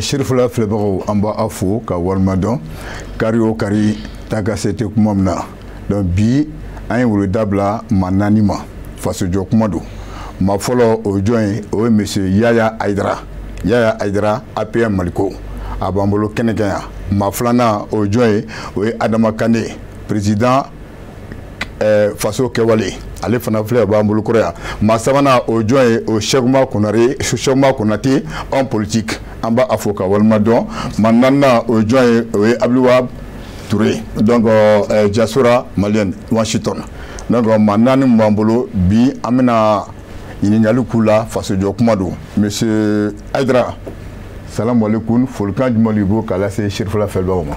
Chérifula filɛbagaw an b'a fo ka walima dɔn kari o kari taa ka se tɛ kuma min na donc bi an ye wolo dabila maa 4 ma fasojɔ kuma don maa fɔlɔ o jɔn ye o ye monsieur Yaya Aidara APM Maliko a b'an bolo kɛnɛ kan yan maa filanan o jɔn ye o ye Adama Kane président faso kɛwale ale fana filɛ b'an bolo kɔrɔ yan maa sabanan o jɔn ye o Sɛkuma Konate homme politique an b'a fo ka walima dɔn maa 4nan o jɔn ye o ye Abdouwahab Touré donc diaspora malienne Washington donc maa 4 min b'an bolo bi an bɛna ɲininkali k'u la fasojɔ kuma don monsieur Aidara salamu alaikum folikan jumɛn b'i bolo k'a lase Chérifula filɛbagaw ma.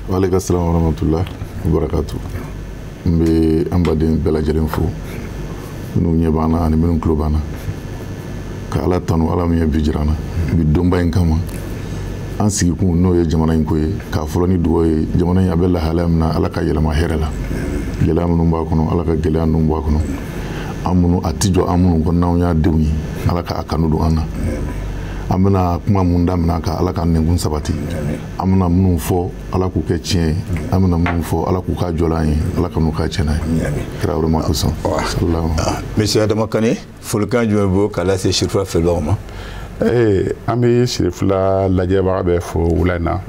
Waaleykum salaam wa rahmatulah wa barakatu. N bɛ an baden bɛɛ lajɛlen fo minnu ɲɛ b'an na ani minnu tulo b'an na ka ala tanu ala min ye bi jira an na bi donba in kama an sigikun n'o ye jamana in ko ye k'a fɔlɔ ni dugawu ye jamana in a bɛ lahalaya min na ala ka yɛlɛma hɛrɛ la gɛlɛya minnu b'a kɔnɔ ala ka gɛlɛya ninnu b'a kɔnɔ an minnu a ti jɔ an minnu kɔnɔ n'anw y'a denw ye ala ka a kanu don an na an bɛna kuma mun daminɛ ka ala ka nɛnkun sabati an bɛna minnu fɔ ala k'u kɛ tiɲɛ an bɛna minnu fɔ ala k'u ka jɔlan ye ala ka n'u ka tiɲɛna ye kira ma ko sɔn monsieur Adama Kane folikan jumɛn b'o k'a lase Chérifula filɛbagaw ma. An bɛ Chérifula lajɛbaga bɛɛ fo wula in na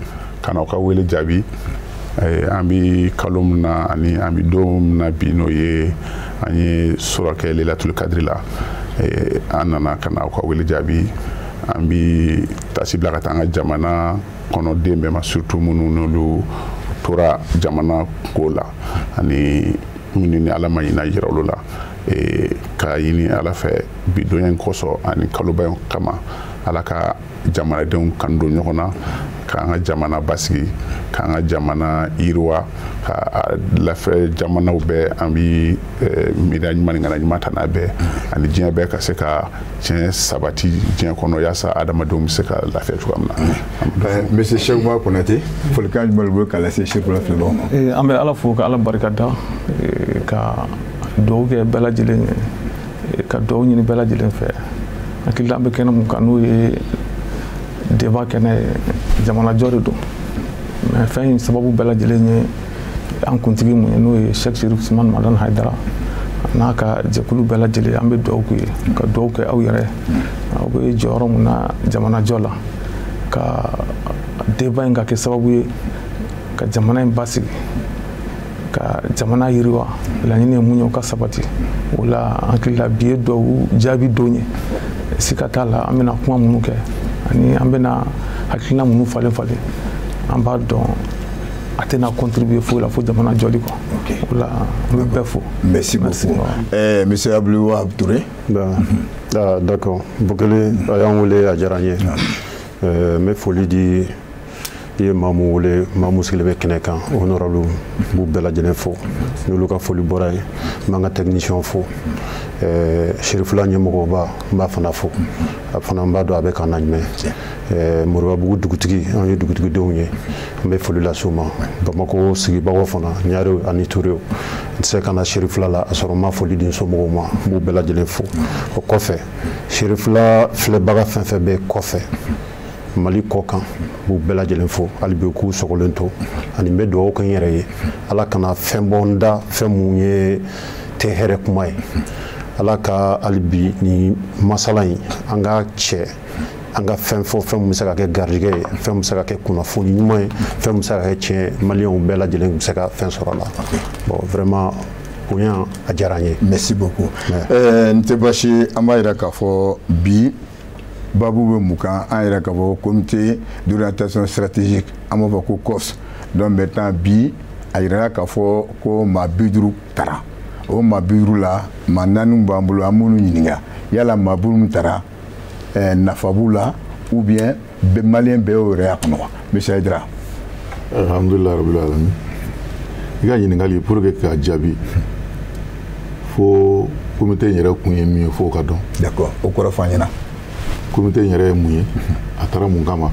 ka n'aw ka wele jaabi an bɛ kalo min na ani an bɛ don min na bi n'o ye an ye sura kɛ Lailatul Kadiri la an nana ka n'aw ka wele jaabi an bɛ tasi bila ka taa an ka jamana kɔnɔ den bɛɛ ma surtout minnu n'olu tora jamana ko la ani minnu ni ala ma ɲina yira olu la ka ɲini ala fɛ bi donya in kɔsɔn ani kaloba in kama ala ka jamanadenw kan don ɲɔgɔn na k'an ka jamana basigi k'an ka jamana yiriwa ka lafɛ jamanaw bɛɛ an bɛ miiriya ɲuman ni ŋana ɲuman ta n'a bɛɛ ani diɲɛ bɛɛ ka se ka tiɲɛ sabati diɲɛ kɔnɔ yaasa adamadenw bɛ se ka lafiya cogoya min na. monsieur Sɛkuma Konate folikan jumɛn b'o k'a lase Chérifula filɛbagaw ma. An bɛ ala fo ka ala barika da ka dugawu kɛ bɛɛ lajɛlen ka dugawu ɲini bɛɛ lajɛlen fɛ hakili an bɛ kɛnɛ mun kan n'o ye débat kɛnɛ ye jamanajɔ de don mais fɛn in sababu bɛɛ lajɛlen ye an kuntigi mun ye n'o ye Cheikh Cherif Sumani Madani Haidara n'a ka jɛkulu bɛɛ lajɛlen an bɛ dugawu k'u ye ka dugawu kɛ aw yɛrɛ aw bɛ jɔyɔrɔ mun na jamanajɔ la ka débat in ka kɛ sababu ye ka jamana in basigi ka jamana yiriwa laɲini ye mun ye o ka sabati o la an hakili la bi ye dugawu jaabi don ye siga t'a la an bɛna kuma minnu kɛ ani an bɛna hakilina minnu falen an b'a dɔn a tɛna contribuer foyi la fo jamana jɔli kɔ o la an bɛ bɛɛ fo. merci beaucoup monsieur Abdouwahab Touré. d'accord Bukele a y'an wele a diyara n ye n bɛ foli di i ye maa min wele maa min sigilen bɛ kɛnɛ kan honorable b'u bɛɛ lajɛlen fo n'olu ka foli bɔra yen n b'an ka technicien fo Chérifula ɲɛmɔgɔba n b'a fana fo a fana n b'a dɔn a bɛ k'an lamɛn Moribabugu dugutigi an ye dugutigidenw ye n bɛ foli lase u ma Bamakɔ sigibagaw fana Ɲare ani Ture n tɛ se ka na Chérifula la a sɔrɔ n ma foli di n somɔgɔw ma n b'u bɛɛ lajɛlen fo o kɔfɛ Chérifula filɛbaga fɛn fɛn bɛ kɔfɛ Mali kɔ kan b'u bɛɛ lajɛlen fo hali bi k'u sɔgɔlen to ani n bɛ dugawu kɛ n yɛrɛ ye ala kana fɛn bɔ n da fɛn mun ye tɛ hɛrɛ kuma ye ala ka hali bi ni masala in an ka cɛ an ka fɛn fɔ fɛn mun bɛ se ka kɛ garijɛgɛ ye fɛn mun bɛ se ka kɛ kunnafoni ɲuman ye fɛn mun bɛ se ka kɛ tiɲɛ maliyɛnw bɛɛ lajɛlen bɛ se ka fɛn sɔrɔ a la bon vraiment bonya a diyara n ye. merci beaucoup n tɛ basi an b'a yira k'a fɔ bi babu bɛ mun kan an yɛrɛ ka fɔ comité d'orientation stratégique an b'a fɔ ko COS donc maintenant bi a yirala k'a fɔ ko maa 50 taara o maa 50 la maa 4 b'an bolo an b'olu ɲininka yala maa 50 taara nafa b'u la ou bien maliyɛn bɛɛ y'o yɛrɛ y'a kɔnɔ wa monsieur Aidara. alhamdulilayi rabil alamin i ka ɲininkali pour que k'a jaabi fo comité in yɛrɛ kun ye min ye fo ka dɔn. d'accord o kɔrɔ f'an ɲɛna. comité in yɛrɛ ye mun ye a taara mun kama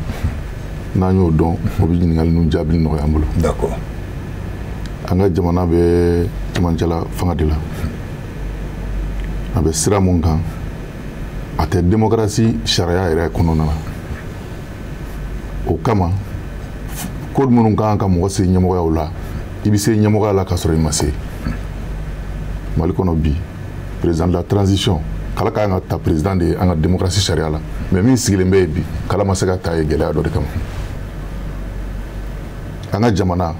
n'an y'o dɔn o bɛ ɲininkali ninnu jaabili nɔgɔya an bolo. d'accord. an ka jamana bɛ cɛmancɛla fanga de la a bɛ sira mun kan a tɛ démocratie sariya yɛrɛ kɔnɔna na o kama ko minnu kan ka mɔgɔ se ɲɛmɔgɔyaw la i bɛ se ɲɛmɔgɔya la k'a sɔrɔ i ma se Mali kɔnɔ bi président de la transition kala ka kan ka ta président de ye an ka démocratie sariya la mais min sigilen bɛ yen bi kala ma se ka ta ye gɛlɛya dɔ de kama an ka jamana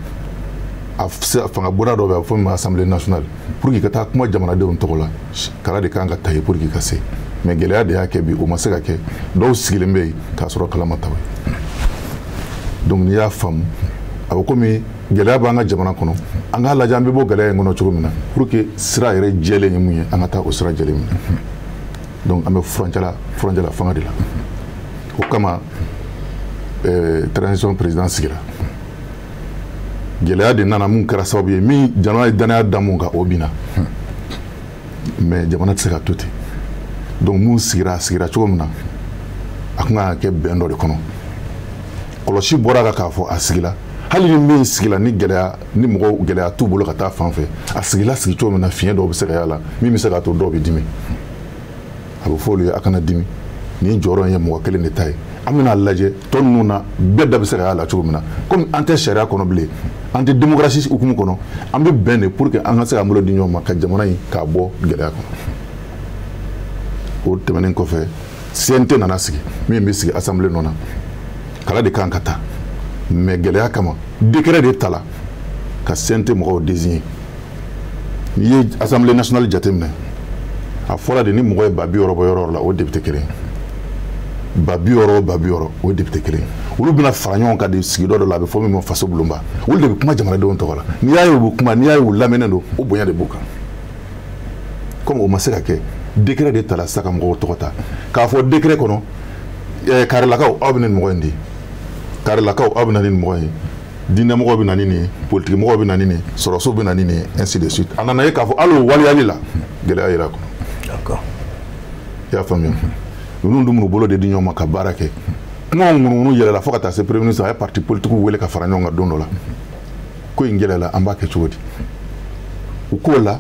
a fanga bonda dɔ bɛ a bɛ fɔ min ma assemblée nationale pour que ka taa kuma jamanadenw tɔgɔ la kala de kan ka ta ye pour que ka se mais gɛlɛya de y'a kɛ bi o ma se ka kɛ dɔw sigilen bɛ yen k'a sɔrɔ kala ma ta ye donc n'i y'a faamu a bɛ komi gɛlɛya b'an ka jamana kɔnɔ an k'a lajɛ an bɛ bɔ gɛlɛya in kɔnɔ cogo min na pour que sira yɛrɛ jɛlen ye mun ye an ka taa o sira jɛlen min donc an bɛ furancɛla fanga de la o kama transition président sigira gɛlɛya de nana mun kɛra sababu ye min jamana ye danaya da mun kan o binna mais jamana tɛ se ka to ten donc mun sigira cogo min na a kun ka kɛ bɛn dɔ de kɔnɔ kɔlɔsi bɔra kan k'a fɔ a sigila hali ni min sigila ni mɔgɔ gɛlɛya t'u bolo ka taa fan fɛ a sigila sigi cogo min na fiɲɛ dɔw bɛ se ka y'a la min bɛ se k'a to dɔw bɛ dimi a bɛ fɔ olu ye a kana dimi nin jɔyɔrɔ in ye mɔgɔ kelen de ta ye an bɛna lajɛ tɔ ninnu na bɛɛ da bɛ se ka y'a la cogo min na komi an tɛ sariya kɔnɔ bilen an tɛ démocratie hukumu kɔnɔ an bɛ bɛn de pour que an ka se k'an bolo di ɲɔgɔn ma ka jamana in k'a bɔ gɛlɛya kɔnɔ o tɛmɛnen kɔfɛ CNT nana sigi min bɛ sigi assemblée nɔ na kala de kan ka taa mais gɛlɛya kama décret de tala ka CNT mɔgɔw désigner n'i ye assemblée nationale jateminɛ a fɔra de ni mɔgɔ ye ba 60 bɔ yɔrɔ la o député kelen ba 60 o député kelen olu bɛna fara ɲɔgɔn kan de sigi dɔ la a bɛ fɔ min ma faso bulonba olu de bɛ kuma jamanadenw tɔgɔ la n'i y'a ye u bɛ kuma n'i y'a ye u lamɛnnen don o bonya de b'u kan comme o ma se ka kɛ décret de tala sisan ka mɔgɔw tɔgɔ ta k'a fɔ décret kɔnɔ karilakaw aw bɛ nin mɔgɔ in di karilakaw aw bɛ na ni nin mɔgɔ in ye diinɛmɔgɔw bɛ na ni nin ye politique mɔgɔw bɛ na ni nin ye sɔrɔsiw bɛ na ni nin ye ainsi de suite a nana ye k'a fɔ hali o waliyali la gɛlɛya yera kɔnɔ d'accord i y'a faamuya ninnu dun minnu bolo de di ɲɔgɔn ma ka baara kɛ kumaw ŋunuŋunu yɛlɛla fo ka taa se premier ministre a ye parti politique wele ka fara ɲɔgɔn kan don dɔ la ko in gɛlɛyala an b'a kɛ cogo di u k'o la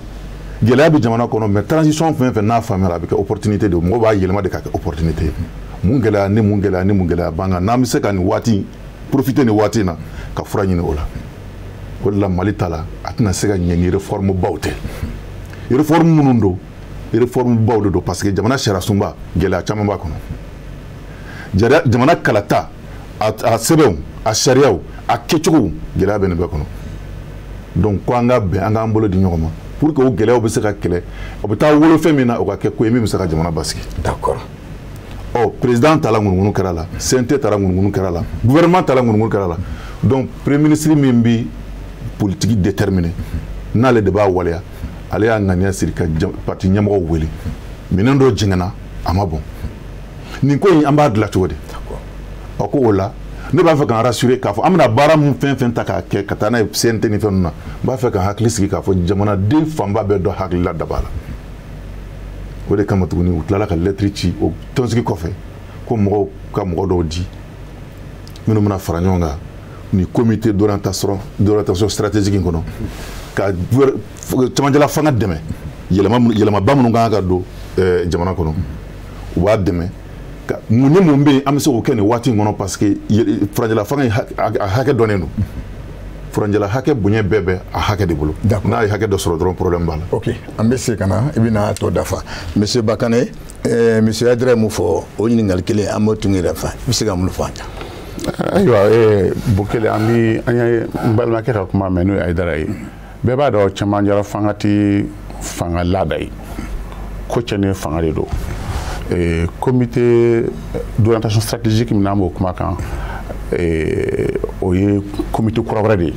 gɛlɛya bɛ jamana kɔnɔ mais transition fɛn fɛn n'a faamuyara a bɛ kɛ opportunité de ye mɔgɔw b'a yɛlɛma de k'a kɛ opportunité ye mun gɛlɛya ni mun gɛlɛya b'an kan n'an bɛ se ka nin waati profiter nin waati in na ka fura ɲini o la o de la Mali ta la a tɛna se ka ɲɛ ni réforme baw tɛ réforme minnu don réforme baw de don parce que jamana sariya sunba gɛlɛya caman b'a kɔnɔ jamana kalata a sɛbɛnw a sariyaw a kɛcogow gɛlɛya bɛ nin bɛɛ kɔnɔ donc ko an ka bɛn an k'an bolo di ɲɔgɔn ma pour que o gɛlɛyaw bɛ se ka kɛlɛ o bɛ taa wolo fɛn min na o ka kɛ ko ye min bɛ se ka jamana basigi d'accord président tala ŋunuŋunu kɛra la CNT tala ŋunuŋunu kɛra la gouvernement tala ŋunuŋunu kɛra la donc premier ministre min bi politique déterminé n'ale de b'a waleya ale y'a ŋaniya siri ka parti ɲɛmɔgɔw wele minɛn dɔ jiginna a ma bɔn nin ko in an b'a dilan cogo di ko o la ne b'a fɛ k'an rassurer k'a fɔ an bɛna baara min fɛn ta k'a kɛ ka taa n'a ye CNT ni fɛn ninnu na n b'a fɛ ka hakili sigi k'a fɔ jamanaden fanba bɛɛ dɔ hakili la daba la o de kama tuguni u tilala ka lettre ci o tɔnsigi kɔfɛ ko mɔgɔw ka mɔgɔ dɔw di minnu bɛna fara ɲɔgɔn kan ni comité d'orientation stratégique in kɔnɔ ka cɛmancɛla fanga dɛmɛ yɛlɛmaba minnu kan ka don jamana kɔnɔ u b'a dɛmɛ mun ni mun bɛ yen an bɛ se k'o kɛ nin waati in kɔnɔ parce que furancɛla fanga in a hakɛ dɔnnen don furancɛla hakɛ bonya bɛɛ bɛ a hakɛ de bolo n'a ye hakɛ dɔ sɔrɔ dɔrɔn problème b'a la. ok an bɛ se ka na i bɛna tɔ dafa monsieur Bakane monsieur Adrɛ mun fɔ o ɲininkali kelen an b'o tun yɛrɛ fa i bɛ se ka mun fɔ an ɲɛna. ayiwa Bukele an ye n balimakɛ ka kuma mɛn n'o ye Ayidara ye bɛɛ b'a dɔn cɛmancɛla fanga tɛ fanga laada ye ko cɛ ni fanga de don comité d'orientation stratégique min n'an b'o kuma kan o ye comité kura wɛrɛ de ye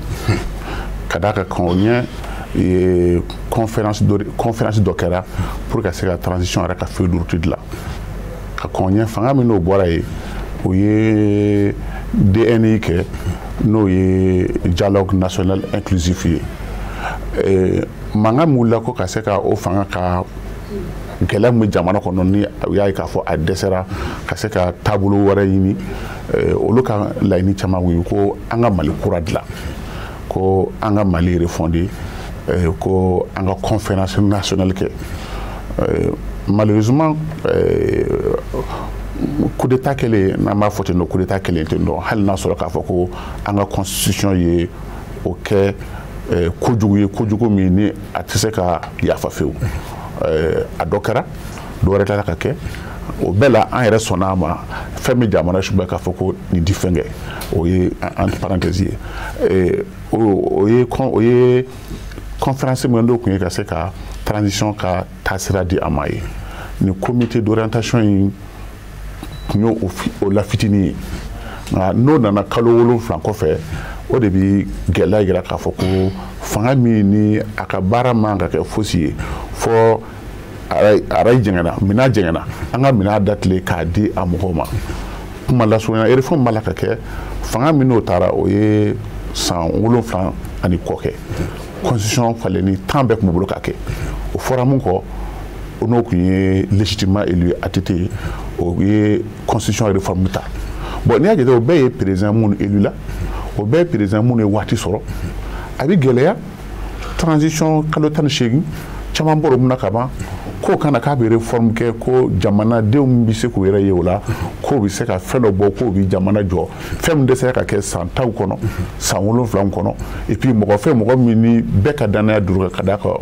ka d'a kan o ɲɛ conférence dɔ kɛra pour ka se ka transition yɛrɛ ka feuille de route dilan ka kɔn ɲɛ fanga min n'o bɔra ye o ye DNI kɛ n'o ye dialogue national inclusif ye mankan min wulila ko ka se ka o fanga ka gɛlɛya min bɛ jamana kɔnɔ ni u y'a ye k'a fɔ a dɛsɛra ka se ka taabolo wɛrɛ ɲini olu ka laɲini caman ye ko an ka Mali kura dilan ko an ka Mali refonder ko an ka conférence nationale kɛ malheureusement coup d'état kelen n'an b'a fɔ ten nɔ coup d'état kelen tɛ nɔ hali n'a sɔrɔ k'a fɔ ko an ka constitution ye o kɛ kojugu ye kojugu min ni a tɛ se ka yafa fewu a dɔ kɛra dɔ wɛrɛ tila ka kɛ o bɛɛ la an yɛrɛ sɔnna a ma fɛn min jamana subɛ k'a fɔ ko nin di fɛn kɛ o ye entre parenthèse ye o ye conférence min dɔ kun ye ka se ka transition ka taasira di a ma ye ni comité d'orientation in kun y'o o lafitinin ye nka n'o nana kalo 7 kɔfɛ o de bi gɛlɛya yira k'a fɔ ko fanga min ni a ka baara man ka kɛ fosi ye fɔ ara jɛngɛna mina jɛngɛna an ka mina datile k'a di a mɔgɔw ma kuma lasurunya réforme b'a la ka kɛ fanga min n'o taara o ye san 7 ani kɔ kɛ constitution falenni 10 bɛɛ kun bɛ bolo k'a kɛ o fɔra mun kɔ o n'o kun ye légitimement élu ATT o ye constitution réforme ta bon n'i y'a jate o bɛɛ ye président minnu élu la o bɛɛ ye président minnu ye waati sɔrɔ a bɛ gɛlɛya transition kalo 18 caman bɔra mun na ka ban ko kana k'a bɛ réforme kɛ ko jamanadenw bɛ se k'u yɛrɛ ye o la k'o bɛ se ka fɛn dɔ bɔ k'o bɛ jamana jɔ fɛn min dɛsɛra ka kɛ san 10 kɔnɔ san 7 kɔnɔ et puis mɔgɔ min ni bɛɛ ka danaya duuru ka d'a kan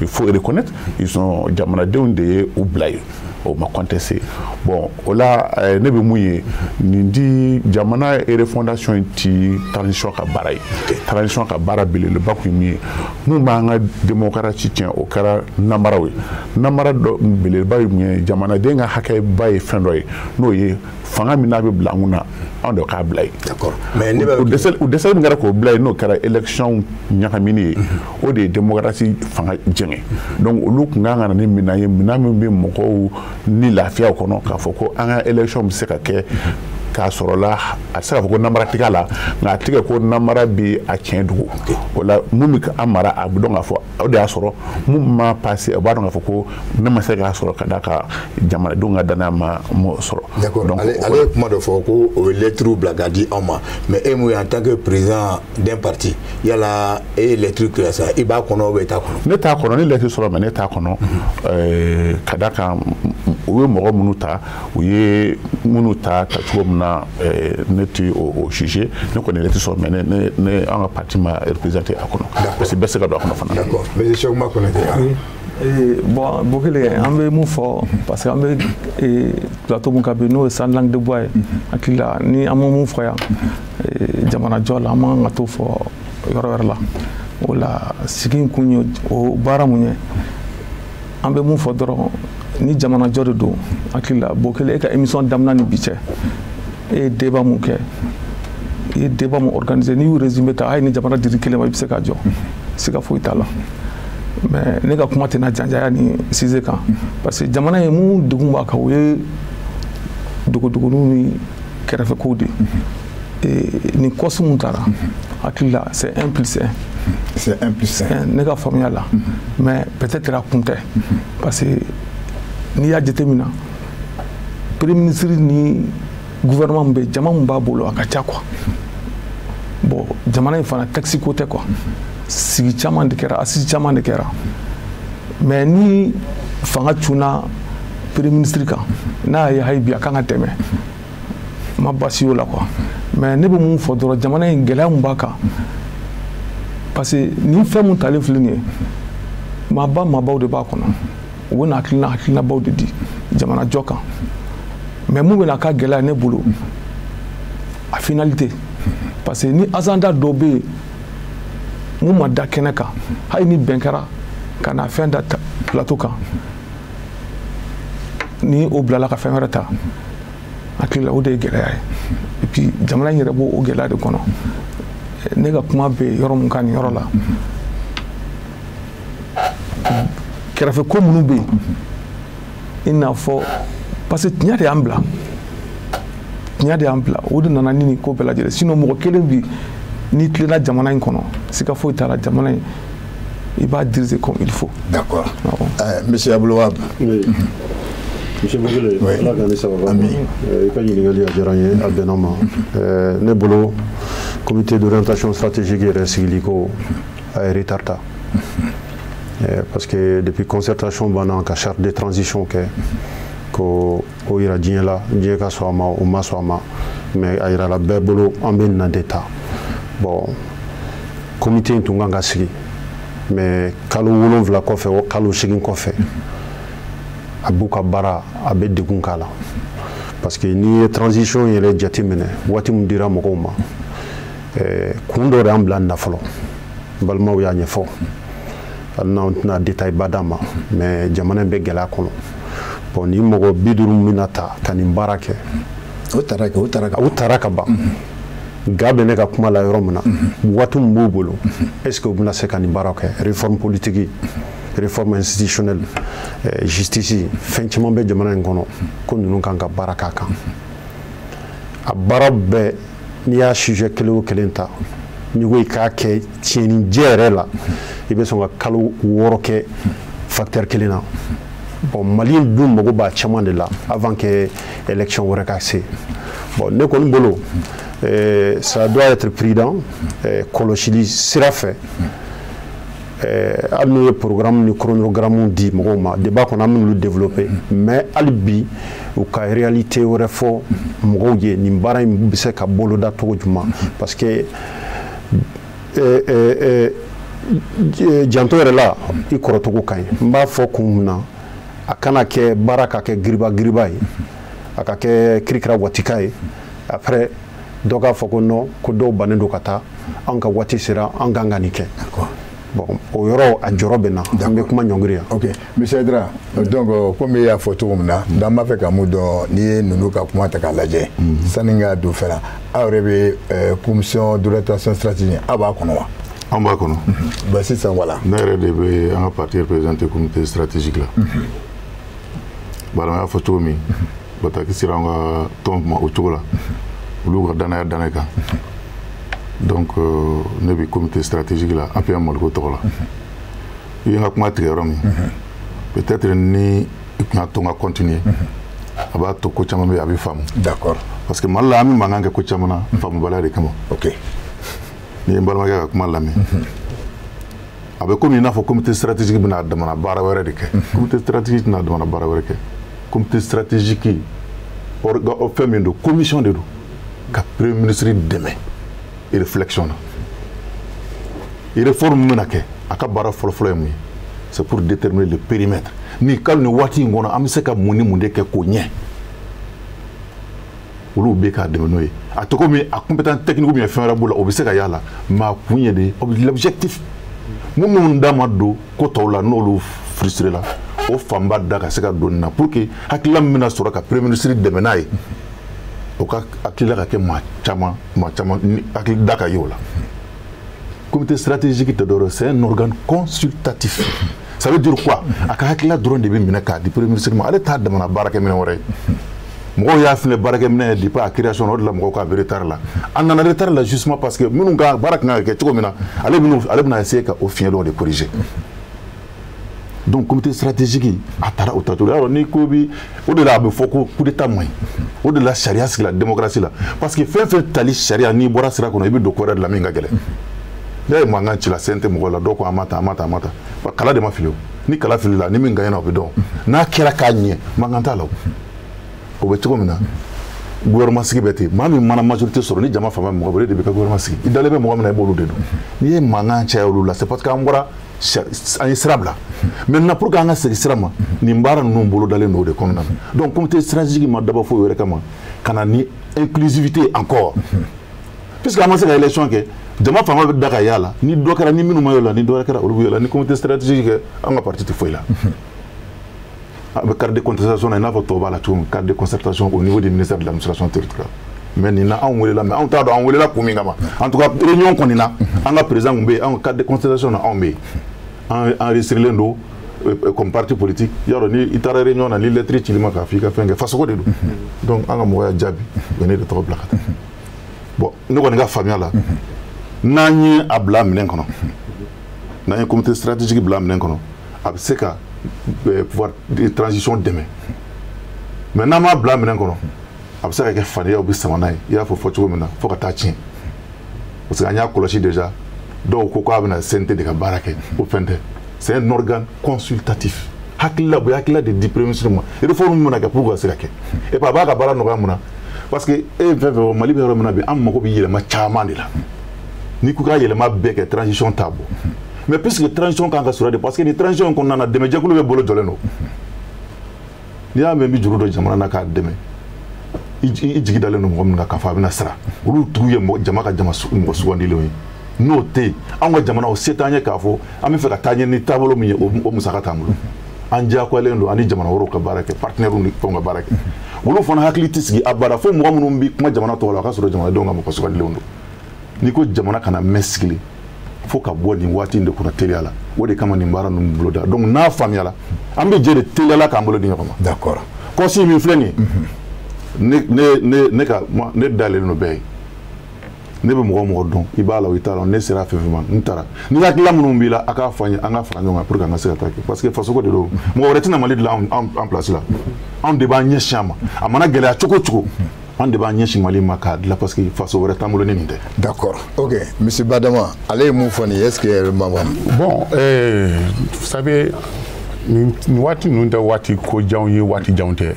il faut reconnaître ils sont jamanadenw de ye u bila ye o ma contesté bon o la ne bɛ mun ye nin di jamana refondation ti transition ka baara ye transition ka baara belebeleba kun ye min ye mun b'an ka démocratie tiɲɛ o kɛra namaraw ye namara dɔ belebeleba ye mun ye jamanaden ka hakɛba ye fɛn dɔ ye n'o ye fanga min n'a bɛ bila mun na anw de k'a bila ye. D'accord mais ne bɛ o dɛsɛli min kɛra k'o bila ye n'o kɛra élection ɲagamini ye o de ye démocratie fanga jɛngɛ donc olu kun kan ka na ni minɛn ye minɛn min bɛ mɔgɔw ni lafiyaw kɔnɔ k'a fɔ ko an ka élection bɛ se ka kɛ k'a sɔrɔ la a tɛ se k'a fɔ ko namara tigɛ la nka a tigɛ ko namara bɛ a tiɲɛ dugu o la mun bɛ an mara a bɛ dɔn k'a fɔ o de y'a sɔrɔ mun ma passe o b'a dɔn k'a fɔ ko ne ma se k'a sɔrɔ ka d'a kan jamanadenw ka danaya ma sɔrɔ. D'accord ale ye kuma dɔ fɔ ko o ye lettre bila ka di anw ma mais e mun ye en tant que président d'un parti yala e ye lettre kɛ sa i b'a kɔnɔ ou i t'a kɔnɔ. Ne t'a kɔnɔ ni lettre sɔrɔ mais ne t'a kɔnɔ ka d'a kan u ye mɔgɔ minnu ta u ye minnu ta cogo min na ne tɛ o juger ne kɔni lettre sɔrɔ mais ne an ka parti ma représenté a kɔnɔ parce que bɛɛ se ka don a kɔnɔ fana. D'accord monsieur Cheikhouma Konate. Bon Bokele an bɛ mun fɔ parce que an bɛ plateau mun kan bi n'o ye sans langue de bois ye hakili la ni an ma mun fɔ yan jamanajɔ la an man ka t'o fɔ yɔrɔ wɛrɛ la o la sigi in kun ye o baara mun ye an bɛ mun fɔ dɔrɔn ni jamanajɔ de don hakili la Bokele e ka émission daminɛ ni bi cɛ e ye débat mun kɛ i ye débat mun organiser n'i y'u résumé ta hali ni jamana diri kelen ma i bɛ se ka jɔ siga foyi t'a la mais ne ka kuma tɛna janjaya ni Size kan parce que jamana ye mun degun b'a kan o ye dogodogoniw ni kɛrɛfɛkow de nin kɔsi mun taara hakili la c'est 1 + 1. C'est 1 + 1 ne ka faamuya la mais peut-être a kun tɛ parce que n'i y'a jateminɛ premier ministre ni gouvernement bɛ jama mun b'a bolo a ka ca quoi bon jamana in fana taxi ko tɛ quoi sigi caman de kɛra assise caman de kɛra mais ni fanga cunna premier ministre kan n'a ye hayi bi a kan ka tɛmɛ ma basi y'o la quoi mais ne bɛ mun fɔ dɔrɔn jamana in gɛlɛya mun b'a kan parce que ni fɛn mun talen filɛ nin ye maabaw de b'a kɔnɔ u bɛ na hakilinabaw de di jamana jɔ kan mais mun bɛ na k'a gɛlɛya ne bolo a finalité parce que ni agenda dɔ bɛ yen mun ma da kɛnɛ kan hali ni bɛn kɛra ka na fɛn da plateau kan ni o bilala ka fɛn wɛrɛ ta hakili la o de ye gɛlɛya ye et puis jamana in yɛrɛ b'o o gɛlɛya de kɔnɔ ne ka kuma bɛ yɔrɔ mun kan nin yɔrɔ la kɛrɛfɛ ko minnu bɛ yen i n'a fɔ parce que tiɲɛ de y'an bila o de nana ni nin ko bɛɛ lajɛlen sinon mɔgɔ kelen bi n'i tilenna jamana in kɔnɔ siga foyi t'a la jamana in i b'a diriger comme il faut. D'accord. Monsieur Aboulouab. Oui. Monsieur Bokele, ala ka ni sababa. Ami. I ka ɲininkali a diyara n ye a bɛnna ma. Ne bolo comité d'orientation stratégique yɛrɛ sigili ko a ye retard ta. Parce que depuis concertation banna ka charte de transition kɛ ko o yira diɲɛ la diɲɛ ka sɔn a ma o ma sɔn a ma mais a yira la bɛɛ bolo an bɛ nin na de ta bon comité in tun kan ka sigi mais kalo 7 kɔfɛ o kalo 8 kɔfɛ a b'u ka baara a bɛ degun k'a la parce que n'i ye transition yɛrɛ jate minɛ waati min dira mɔgɔw ma kun dɔ de y'an bila nin na fɔlɔ balimaw y'a ɲɛfɔ hali n'anw tɛna détail ba d'a ma mais jamana in bɛ gɛlɛya kɔnɔ bon ni mɔgɔ 50 mina ta ka nin baara kɛ o taara ka ban ga bɛ ne ka kuma la yɔrɔ min na waati min b'u bolo est ce que u bɛna se ka nin baara kɛ réforme politique réforme institutionnelle justice fɛn caman bɛ jamana in kɔnɔ ko ninnu kan ka baara k'a kan a baara bɛɛ n'i y'a sujet kelen o kelen ta n'i ko i k'a kɛ tiɲɛnijɛ yɛrɛ la i bɛ sɔn ka kalo 6 kɛ facteur kelen na bon Mali dun mago b'a caman de la avant que élection wɛrɛ ka se bon ne kɔni bolo ça doit être prudent kɔlɔsili sira fɛ hali n'u ye programme ni chronogramme di mɔgɔw ma débat kɔnɔ an bɛ n'olu développer mais hali bi u ka réalité wɛrɛ fɔ mɔgɔw ye nin baara in bɛ se ka boloda cogo jumɛn parce que janto yɛrɛ la i kɔrɔcogo ka ɲi n b'a fɔ kun min na a kana kɛ baara ka kɛ giriba ye a ka kɛ kirikira watika ye après dɔ k'a fɔ ko non ko dɔw bannen don ka taa an ka waati sera an kan ka nin kɛ bon o yɔrɔ a jɔrɔ bɛ na an bɛ kuma ɲɔngiri yan. ok monsieur Aidara donc comme i y'a fɔ cogo min na n'an b'a fɛ ka mun dɔn n'i ye ninnu ka kuma ta k'a lajɛ sanni ka don fɛ la aw yɛrɛ bɛ commission d'orientation stratégique aw b'a kɔnɔ wa. an b'a kɔnɔ. ba sisan wala. ne yɛrɛ de bɛ an ka parti représenté comité stratégique la. bari an y'a fɔ cogo min bataki sera an ka tɔn ma o cogo la olu ka danaya danɛ kan donc ne bɛ comité stratégique la APM Maliko tɔgɔ la i ye n ka kuma tigɛ yɔrɔ min peut-être ni i tun y'a to n ka continuer a b'a to ko caman bɛ yen a bɛ faamu. d'accord parce que Mali la an bɛ mankan kɛ ko caman na faamubaliya de kama. ok ni ye n balimakɛ ka kuma lamɛn a bɛ komi i n'a fɔ comité stratégique bɛna damana baara wɛrɛ de kɛ comité stratégique tɛna damana baara wɛrɛ kɛ comité stratégique fɛn min don commission de don ka premier ministre dɛmɛ réflexion na réforme min bɛna kɛ a ka baara fɔlɔfɔlɔ ye mun ye c'est pour déterminer le périmètre ni kalo ni waati in kɔnɔ an bɛ se ka mun ni mun de kɛ k'o ɲɛ olu bɛ k'a dɛmɛ n'o ye a tɔgɔ min a compétence technique ou bien fɛn wɛrɛ b'o la o bɛ se ka y'a la mais a kun ye de l'objectif minnu d'a ma don ko tɔw la n'olu frustré la o fanba da ka se ka don nin na pour que hakilila min bɛna sɔrɔ ka premier ministre dɛmɛ n'a ye o ka hakilila ka kɛ maa caman hakili da ka ye o la comité stratégique tɛ dɔwɛrɛ c'est un organe consultatif ça veut dire quoi a ka hakilila dɔrɔn de bɛ minɛ k'a di premier ministre ma ale t'a damana baarakɛminɛ wɛrɛ ye mɔgɔw y'a filɛ baarakɛminɛ ye depuis a création o de la mɔgɔw k'a bɛ retard la a nana retard la justement parce que minnu ka baara kan ka kɛ cogo min na ale bɛna essayer ka o fiɲɛ dɔw de corriger donc comité stratégique a taara o tacogo la ni ko bi o de la a bɛ fɔ ko coup d'état man ɲi o de la sariya sigi la démocratie la parce que fɛn fɛn tali sariya n'i bɔra sira kɔnɔ i bɛ don ko wɛrɛ de la min ka gɛlɛn ne ye mankan ci la sen tɛ mɔgɔ la dɔw ko a ma ta kala de ma fili o ni kala fili la ni min gagnera o bɛ dɔn n'a kɛra k'a ɲɛ mankan t'a la o bɛ cogo min na gouvernement sigi bɛ ten maa min mana majorité sɔrɔ ni jama fama mɔgɔ bɛ de bɛ ka gouvernement sigi i dalen bɛ mɔgɔ min na i b'olu de don n'i ye mankan caya olu la c'est parce que an bɔra an ye sira bila maintenant pour que an ka segin sira ma nin baara ninnu bolo dalen don o de kɔnɔna na donc comité stratégique ma dabɔ foyi wɛrɛ kama ka na ni inclusivité encore puisque an ma se ka élection kɛ jama fama bɛ da ka y'a la ni dɔ kɛra ni minnu ma y'o la ni dɔ wɛrɛ kɛra olu bɛ y'o la ni comité stratégique kɛ an ka parti tɛ foyi la a bɛ carte de concertation na i n'a fɔ tɔw b'a la cogo min carte de concertation au niveau du ministère de l'administration territoriale mais nin na anw welela mais anw t'a dɔn an welela kun min kama en tout cas réunion kɔni na an ka président kun bɛ yen an ka carte de concertation na anw bɛ yen an enregistrelen don comme parti politique yɔrɔ ni i taara réunion na ni lettre cili ma k'a fɔ i ka fɛn kɛ fasogo de don donc an ka mɔgɔ y'a jaabi u ye ne de tɔgɔ bila ka taa bon ne kɔni ka faamuya la n'an ye a bila minɛn kɔnɔ n'an ye comité stratégique bila minɛn kɔnɔ a bɛ se ka pouvoir de transition dɛmɛ mais n'an m'a bila minɛn kɔnɔ a bɛ se ka kɛ fadenya bɛ sama n'a ye i y'a fɔ cogo min na fo ka taa tiɲɛ parce que an y'a kɔlɔsi déjà dɔw ko k'a bɛna CNT de ka baara kɛ o fɛn tɛ c'est un organe consultatif hakila bu hakila de di premier ministre ma réforme mun ka pour ka kɛ et pas ba ka bara no ga mun parce que e fɛn Mali bɛ yɔrɔ min na bi an mako bɛ yɛlɛma caman de la ni ko ka yɛlɛma bɛɛ kɛ transition tabo mais puisque transition kan ka sɔrɔ de parce que ni transition kɔnɔna na dɛmɛjɛkulu bɛ bolo jɔlen don ni y'a mɛn bi juru dɔ jamana na k'a dɛmɛ i jigi dalen don mɔgɔ min kan k'a fɔ a bɛna sara olu tugu ye jama ka mɔgɔ sugandilenw ye n'o tɛ yen an ka jamana o se t'an ye k'a fɔ an bɛ fɛ ka taa ɲɛ ni taabolo min ye o musaka t'an bolo an diyagoyalen don ani jamana wɛrɛw ka baara kɛ partenaires ni fɛnw ka baara kɛ olu fana hakili tɛ sigi abada fo mɔgɔ minnu bɛ kuma jamana tɔgɔ la a ka sɔrɔ jamanadenw ka mɔgɔ sugandilenw don n'i ko jamana kana mɛn sigilen fo ka bɔ nin waati in de kɔnɔ teliya la o de kama nin baara ninnu bolo da donc n'a faamuyala an bɛ jɛ de teliya la k'an bolo di ɲɔgɔn ma. d'accord kɔsi min filɛ nin ye ne dalen don bɛɛ ye ne bɛ mɔgɔ mɔgɔ dɔn i b'a la o i t'a la ne sera fɛn fɛn ma n taara ni hakilila minnu b'i la a k'a fɔ an ye an ka fara ɲɔgɔn kan pour que an ka se ka taa kɛ parce que fasoko de don mɔgɔ wɛrɛ tɛna Mali dilan an place la anw de b'an ɲɛsin a ma a mana gɛlɛya cogo cogo an de b'an ɲɛsin Mali ma k'a dilan parce que faso wɛrɛ t'an bolo ni nin tɛ. d'accord ok monsieur Badama ale ye mun fɔ nin ye est-ce que réellement bon vous savez nin waati ninnu tɛ waati ko janw ye waati janw tɛ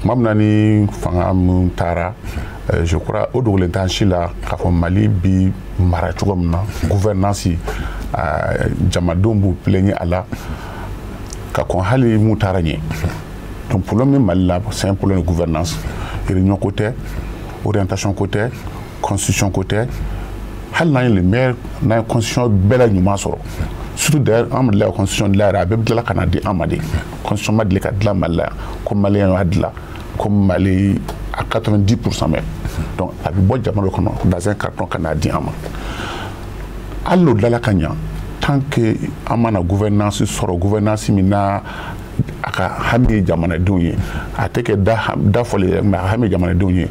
tuma min na ni fanga min taara je crois o dogolen t'an si la k'a fɔ Mali bi mara cogo min na gouvernance jamadenw b'u plaignent a la ka kɔn hali mun taara ɲɛ donc problème min Mali la c'est un problème de gouvernance réunion ko tɛ orientation ko tɛ constitution ko tɛ hali n'an ye le maire n'an ye constitution bɛɛ la ɲuman sɔrɔ surtout d'ailleurs an ma deli ka constitution dilan yɛrɛ a bɛɛ bɛ tila ka na di an ma de constitution ma deli ka dilan Mali la ko maliyɛn y'a dilan ko Mali à 90% même donc a bɛ bɔ jamana kɔnɔ dans un carton ka n'a di an ma hali n'o dilanla ka ɲa tant que an mana gouvernance sɔrɔ gouvernance min na a ka hami ye jamanadenw ye a tɛ kɛ da fɔli yɛrɛ mais a ka hami ye jamanadenw ye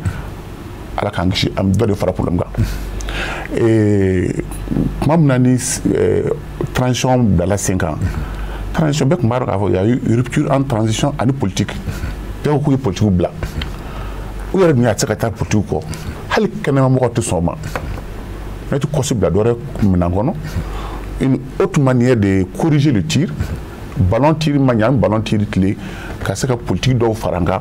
ala k'an kisi an dɔ de fara problème kan tuma min na ni transition bilala sen kan transition bɛɛ tun b'a dɔn k'a fɔ y a eu rupture en transition ani politique bɛɛ ko k'u ye politique bila u yɛrɛ dun y'a tɛ se ka taa politique kɔ hali kɛnɛmamɔgɔ tɛ sɔn o ma ne tɛ kɔsi bila dɔ wɛrɛ minɛn kɔnɔ une autre manière de corriger le tir ballon tir ma ɲa an ballon tir tile ka se ka politique dɔw fara n kan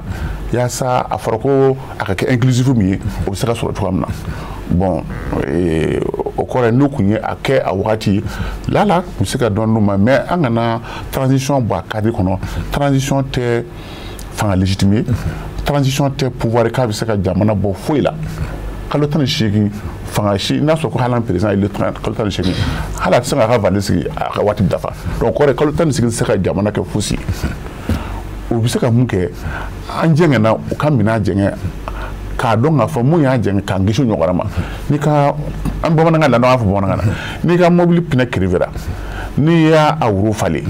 yaasa a fɔra ko a ka kɛ inclusif min ye o bɛ se ka sɔrɔ cogoya min na bon o kɔrɔ n'o kun ye a kɛ a wagati lala tun bɛ se ka dɔn n'o ma mais an kana transition bɔ a cadre kɔnɔ transition tɛ fanga légitimer transition tɛ pouvoir k'a bɛ se ka jamana bɔ foyi la kalo 18 fanga si n'a sɔrɔ ko hali an président ye kalo 18 hali a tɛ se k'a ka valise sigi a ka waati dafa donc kɔrɔ kalo 18 tɛ se ka jamana kɛ fosi o bɛ se ka mun kɛ an jɛngɛnna u ka minɛn jɛngɛ k'a dɔn k'a fɔ mun y'a jɛngɛ k'an kisi ɲɔgɔn ma ni ka an bamanankan la n'an b'a fɔ bamanankan na n'i ka mobili pinɛ kirifera n'i y'a woro falen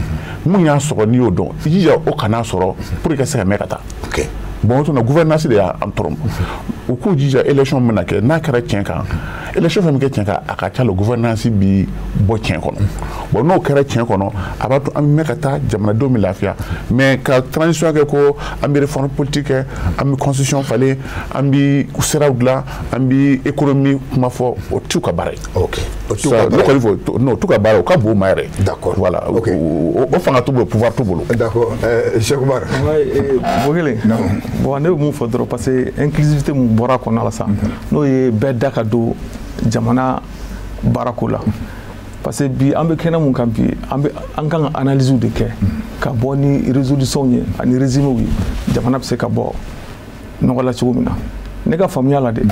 mun y'a sɔrɔ n'i y'o dɔn i jija o kana sɔrɔ pour que ka se ka mɛn ka taa bon o gouvernance de y'an tɔrɔ u k'u jija élection min na kɛ n'a kɛra tiɲɛ kan élection fɛn min kɛ tiɲɛ kan a ka ca la gouvernance bi bɔ tiɲɛ kɔnɔ bon n'o kɛra tiɲɛ kɔnɔ a b'a to an bɛ mɛn ka taa jamanadenw bɛ lafiya mais ka transition kɛ ko an bɛ réforme politique kɛ an bɛ constitution falen an bɛ siraw dilan an bɛ économie kuma fɔ o t'u ka baara ye. ok o t'u ka baara ye non o t'u ka baara ye o ka bon o ma yɛrɛ. d'accord voilà ok o fanga t'u bolo pouvoir t'u bolo. d'accord Cheikh Oumar. bon kelen bon ne bɛ mun fɔ dɔrɔn parce que inclusivité mun bɔra kɔnɔ la sa n'o ye bɛɛ da ka don jamana baarako la parce que bi an bɛ kɛnɛ mun kan bi an kan ka analyse de kɛ ka bɔ ni résolution ye ani résumé ye jamana bɛ se ka bɔ nɔgɔ la cogo min na ne ka faamuya la de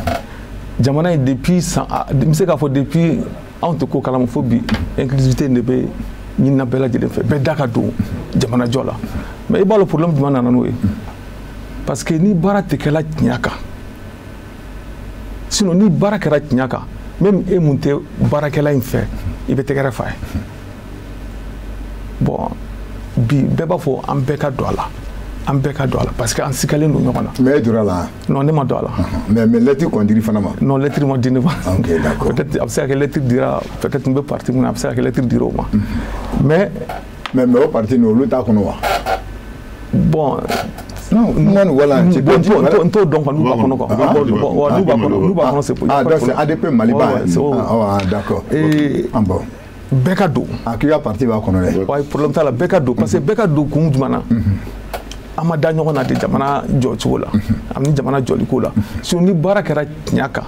jamana ye depuis san n bɛ se k'a fɔ depuis anw tɛ ko kalama fo bi inclusivité de bɛ ɲinina bɛɛ lajɛlen fɛ bɛɛ da ka don jamana jɔ la mais i b'a dɔn problème jumɛn nana n'o ye parce que ni baara tɛ kɛla tiɲɛ kan sinon ni baara kɛra tiɲɛ kan même e mun tɛ baarakɛla in fɛ i bɛ tɛgɛrɛ fa ye bon bi bɛɛ b'a fɔ an bɛɛ ka don a la an bɛɛ ka don a la parce que an sigalen don ɲɔgɔn na. mais e donna la. non ne ma don a la. mais lettre kɔni dira fana ma. non lettre ma di ne ma. ok d'accord peut-être a bɛ se ka kɛ lettre dira peut-être n bɛ parti mun na a bɛ se ka kɛ lettre dira o ma. mais o parti ninnu olu t'a kɔnɔ wa. bon. non moi voilà n t'o dɔn quoi n'u b'a kɔnɔ quoi n'u b'a kɔnɔ c'est pour donc c'est ADP Mali ba d'accord bon bɛɛ ka don a k'i ka parti b'a kɔnɔ dɛ wa problème t'a la bɛɛ ka don parce que bɛɛ ka don kun jumɛn na an ma da ɲɔgɔn na de jamana jɔcogo la ani jamana jɔliko la so ni baara kɛra tiɲɛ kan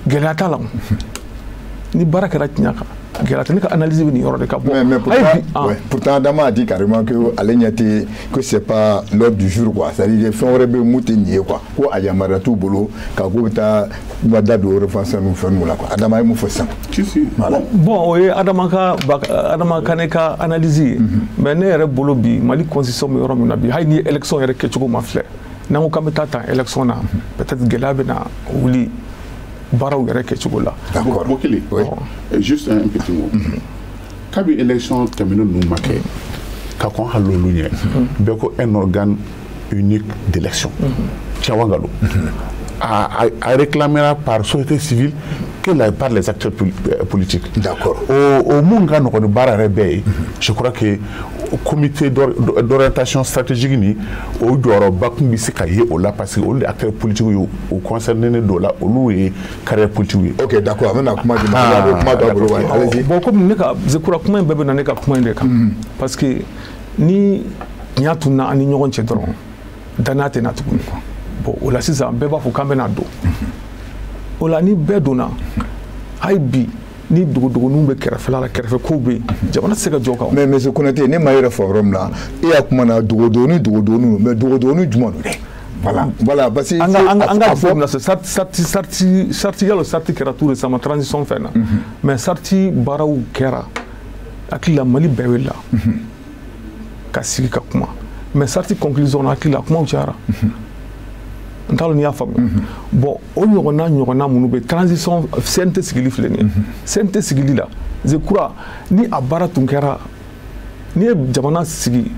gɛlɛya t'a la ni baara kɛra tiɲɛ kan gɛlɛya tɛ ne ka analyse bɛ nin yɔrɔ de ka bɔ mais pourtant Adama a dit carrément que ale ɲɛ tɛ que c'est pas l'ordre du jour quoi c'est-à-dire fɛn wɛrɛ bɛ mun tɛ nin ye quoi ko a yamaruya t'u bolo k'a ko bɛ taa u da don référendum ninnu fɛn ninnu la quoi Adama ye mun fɔ sisan bon o ye Adama Kane ka analyse ye mais ne yɛrɛ bolo bi Mali constitution bɛ yɔrɔ min na bi hali ni élection yɛrɛ kɛcogo ma filɛ n'an ko k'an bɛ taa élection na peut-être gɛlɛya bɛ na wuli baaraw yɛrɛ kɛcogo la. Bokele, juste un petit mot. Kabi élection tɛmɛnen ninnu ma kɛ ka kɔn hali olu ɲɛ bɛɛ ko un organe unique d'élection Tiawangalo a réclamé par société civile que par les acteurs politiques. D'accord. Au monde quand on barre rebelle, je crois que comité d'orientation stratégique ni au dehors bakun bi se ka ye o la parce que les acteurs politiques au concerné de la olu et carrière politique. OK, d'accord. On a comment dire allez-y. Bon comme ne ka je crois comment bebe na ne ka comment de kan parce que ni nyatuna ani ɲɔgɔn cɛ dɔrɔn danate na tukuni quoi. Bon o la sisan bɛɛ b'a fɔ k'an bɛna don o la ni bɛɛ donna hali bi ni dogodogoniw bɛ kɛrɛfɛla la kɛrɛfɛ kow bɛ jamana tɛ se ka jɔ kan mais monsieur Konate ne ma yɛrɛ fɔ yɔrɔ min na e y'a kuma na dogodogoni mais dogodogoni jumɛn don dɛ voilà parce que an ka fɔ min na sarti yalo sarti kɛra tout récemment transition fɛn na mais sarti baaraw kɛra hakili la Mali bɛɛ wulila ka sigi ka kuma mais sarti conclusion na hakili la kumaw cayara n t'a dɔn n'i y'a faamuya bon o ɲɔgɔnna minnu bɛ transition CNT sigili filɛ nin ye CNT sigili la je crois ni a baara tun kɛra ni ye jamana sigi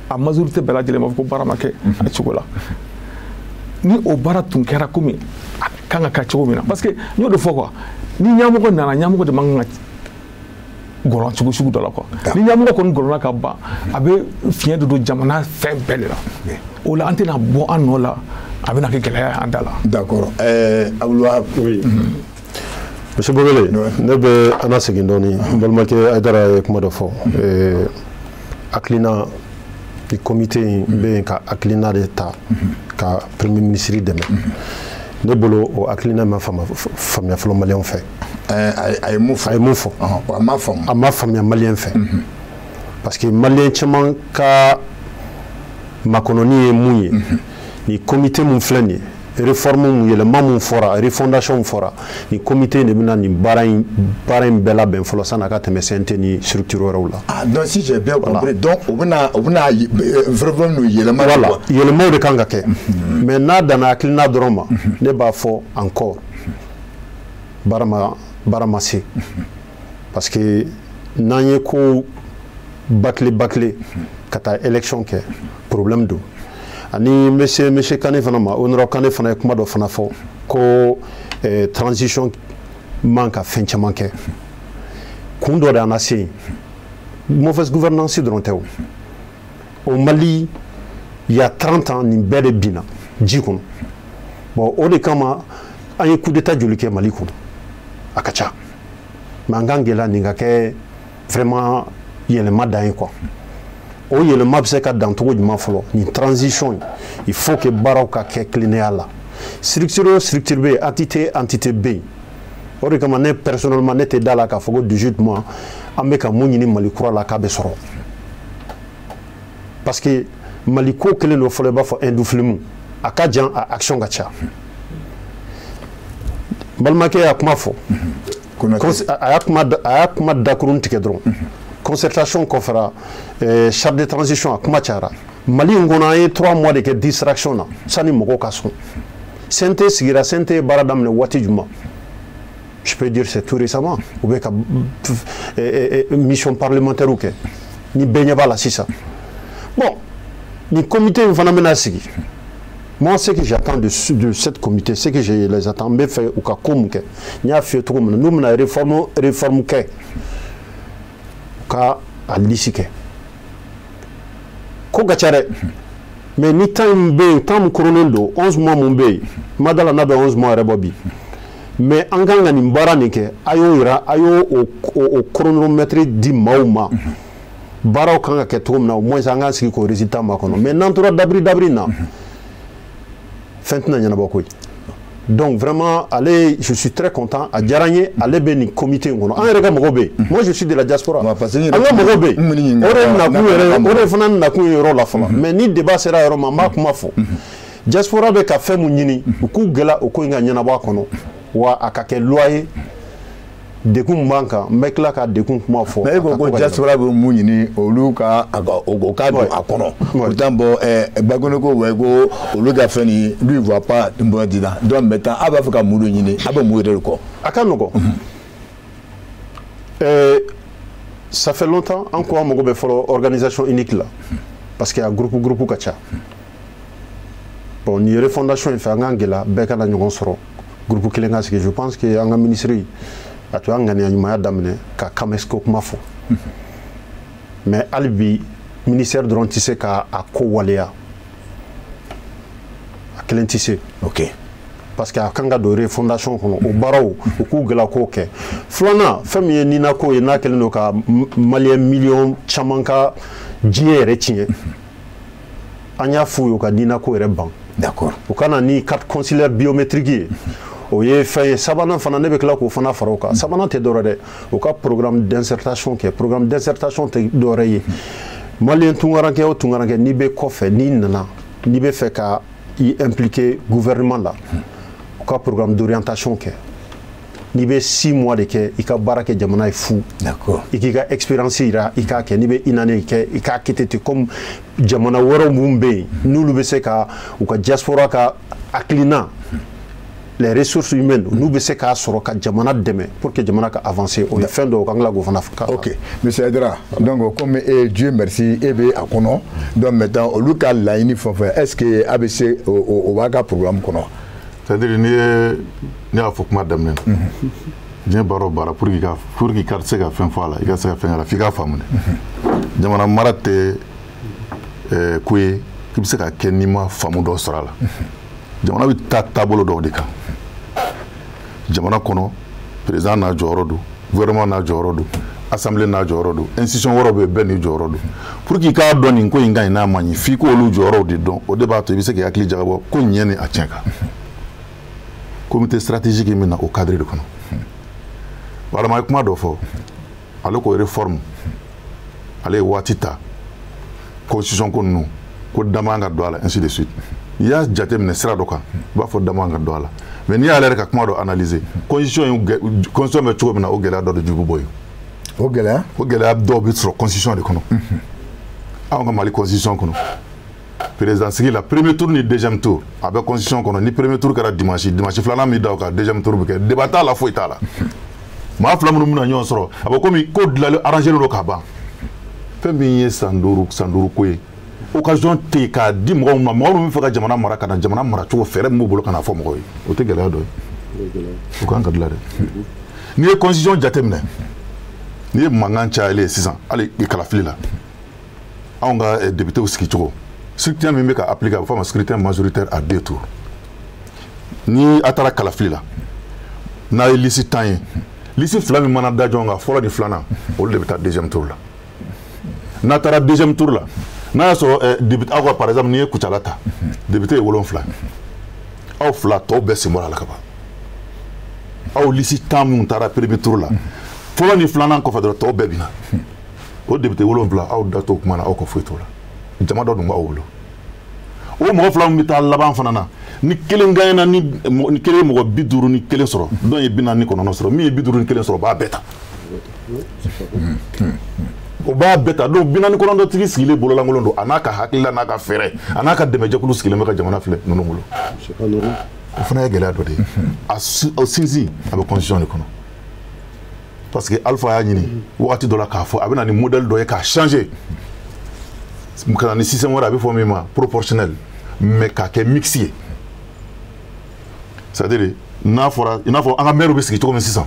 a majorité bɛɛ lajɛlen b'a fɔ ko baara ma kɛ a cogo la ni o baara tun kɛra komi a kan ka kɛ cogo min na parce que n y'o de fɔ quoi ni ɲɛmɔgɔ nana ɲɛmɔgɔ de man kan ka gɔlɔn cogo sugu dɔ la quoi ni ɲɛmɔgɔ kɔni gɔlɔnna ka ban a bɛ fiɲɛ de don jamana fɛn bɛɛ de la o la an tɛna bɔ an nɔ la a bɛna kɛ gɛlɛya an da la. D'accord. Abdoulaye. Oui. Monsieur Bokele, ne bɛ an na segin dɔɔni n balimakɛ Aidara ye kuma dɔ fɔ hakilina ni comité in bɛ yen ka hakilina de ta ka premier ministre dɛmɛ ne bolo o hakilina ma faamuya fɔlɔ maliyɛnw fɛ. A ye mun fɔ. A ma faamu. A ma faamuya maliyɛn fɛ parce que maliyɛn caman ka makɔnɔni ye mun ye ni comité mun filɛ nin ye réforme mun yɛlɛma mun fɔra refondation mun fɔra ni comité de bɛna nin baara in bɛɛ labɛn fɔlɔ sanni a ka tɛmɛ CNT ni structure wɛrɛw la. Ah donc si j'ai bien compris donc o bɛna vraiment yɛlɛma. Voilà yɛlɛmaw de kan ka kɛ mais n'a danna hakilina dɔrɔn ma ne b'a fɔ encore baara ma se parce que n'an ye ko bâclé ka taa élection kɛ problème don. Ani monsieur Kane fana ma honorable Kane fana ye kuma dɔ fana fɔ ko transition man ka fɛn caman kɛ kun dɔ de an na se yen mauvaise gouvernance dɔrɔn tɛ o Mali il y a 30 ans nin bɛɛ de binna ji kɔnɔ bon o de kama an ye coup d'état joli kɛ Mali kɔnɔ a ka ca mais an kan gɛlɛya nin ka kɛ vraiment yɛlɛma dan ye quoi. O yɛlɛma bɛ se ka dan cogo jumɛn fɔlɔ ni transition il faut que baaraw ka kɛ tilennenya la structure o structure bɛ yen entité bɛ yen o de kama ne personnellement ne tɛ da la k'a fɔ ko 18 mois an bɛ ka mun ɲini Mali kura la k'a bɛ sɔrɔ parce que Mali ko kelen don fɔlɔ i b'a fɔ indufilimu a ka jan a action ka ca balimakɛ y'a kuma fɔ a y'a kuma dakurun tigɛ dɔrɔn. Concertation kɔfɛra charte de transition a kuma cayara Mali in kɔnɔ an ye 3 mois de kɛ distraction na sani mɔgɔw ka sɔn CNT sigira CNT ye baara daminɛ waati jumɛn je peux dire c'est tout récemment u bɛ ka mission parlementaire kɛ ni bɛɛ ɲɛ b'a la sisan bon ni comité in fana bɛna sigi moi ce que j'attends de cette comité c'est que je les attends n bɛ fɛ u ka ko mun kɛ n y'a f'i ye cogo min na n'u bɛna réforme kɛ ka a lisi kɛ ko ka ca dɛ mais ni temps min bɛ yen temps min koronnen don 11 mois mun bɛ yen ma da la n'a bɛ 11 mois yɛrɛ bɔ bi mais an kan ka nin baara nin kɛ a y'o yira a y'o o chronomètre di maaw ma baaraw kan ka kɛ cogo min na au moins an k'an sigi k'o résultat makɔnɔ mais n'an tora dabiri na fɛn tɛna ɲɛnabɔ koyi. Donc vraiment, allez, je suis très content. À Djaranye, allez ben comité ngono. En rega mogobe. Moi je suis de la diaspora. Anga mogobe. Ore fana na ku yoro la fala. Mais ni débat sera yoro ma kuma fo. Diaspora be ka fe mu nyini. Ku gela o ko nga nyana ba kono. Wa akake loyer. Dekun banka mekla ka dekun kuma fo. Mais ko diaspora be mu nyini olu ka o ka do akono. Pourtant bon bagono ko we go olu ga fe ni lui voit pas mbo dida. Donc maintenant aba fa ka mu do nyini aba mu re ko. Akanoko. Ça fait longtemps encore mon be folo organisation unique là. Parce qu'il y a groupe kacha. Bon, ni refondation fait ngangela beka na nyogon soro. Groupe kilenga ce que je pense que anga ministère atu an ngani anyuma damne ka kamesko kuma fo mais albi ministère de tissé ka ko walea a kelen tissé OK parce que kanga do refondation kono o baraw o ku gela ko ke flana fami ni na ko e na kelen no ka malien million chamanka jiere tiye anya fu yo ka dina ko re ban d'accord o kana ni carte consulaire biométrique o ye fay sabana fana ne be kla ko fana faroka sabana te dorade o ka programme d'insertion te doreye malien tungaranke o tungaranke ni be kofe ni nana ni be fait ka y impliquer gouvernement là o ka programme d'orientation ke ni be 6 mois de ke i ka barake jamana e fou d'accord i ka expérience ira i ka ke ni be inane ke i ka ketete comme jamana woro mumbe nulu be se ka o ka diaspora ka aklina les ressources humaines nous be se ka soro ka jamana deme pour que jamana ka avancer au fin de kangla go fana faka. OK monsieur Edra donc comme Dieu merci ebe akono donc maintenant au luka la ini fonfait est-ce que ABC au waga programme kono c'est-à-dire ni a fokuma damne bien baro bara pour ki ka se ka fen fala i ka se ka fen ala fika famune jamana marate kuye ki se ka kenima famu do sorala jamana bi tabolo do de kan jamana kono président na jorodo gouvernement na jorodo assemblée na jorodo institution woro be ben jorodo pour ki ka doni ko inga ina manyi fi ko lu jorodo de don o débat to bi se ke akli jagabo ko nyene a tienka comité stratégique mi na au cadre de kono wala ma kuma do fo ale ko réforme ale watita constitution ko nu ko damanga do ala ainsi de suite il y a jate ministère doka ba fo damanga do ala mais ni ala ka kuma do analyser constitution me chogo na o gela do de jubu boy o gela do bi sur constitution de kono a on mali constitution kono président sigi la premier tour ni deuxième tour avec constitution kono ni premier tour kara dimanche flana mi da ka deuxième tour be débat la fo itala ma flamu mu na nyon soro abo komi code la arranger lo ka ba fembi sanduru ko occasion te ka di mo mi fa ka jamana mara kana jamana mara to fere mo bolo kana fo mo o te gela do o kan ka dlare ni constitution jatemne ni mangan cha ele 600 ale e kala fili la aonga député uski choko scrutin mi ka appliquer fa scrutin majoritaire à 2 tours ni atara kala fili la na licitant lisi flami mana dajonga fola di flana o le beta deuxième tour la na tara deuxième tour la na so député agwa par exemple ni kuchalata député wolon fla aw fla to be simbola la kaba aw lisi tam tara premier tour la fola ni flana ko fadro to be bina o député wolon fla aw dato kuma na aw ko fuito la jama do dum awulo o mo fla mi ta laban fanana ni kelen gayna ni kelen mo biduru ni kelen soro don e bina ni ko no soro mi biduru ni kelen soro ba beta o ba beta do bina ni ko ndo tigi sigile bolo la ngolo ndo anaka hakila naka fere anaka demeje kulu sigile meka jamana fle no ngolo o fana ya gela do de a sinzi abe constitution ni kono parce que alpha ya nyini wakati do la ka fo abena ni modèle do e ka changer mukana ni système wala be fo mema proportionnel mais ka ke mixé c'est-à-dire n'a fora anga mero be sigi to comme 600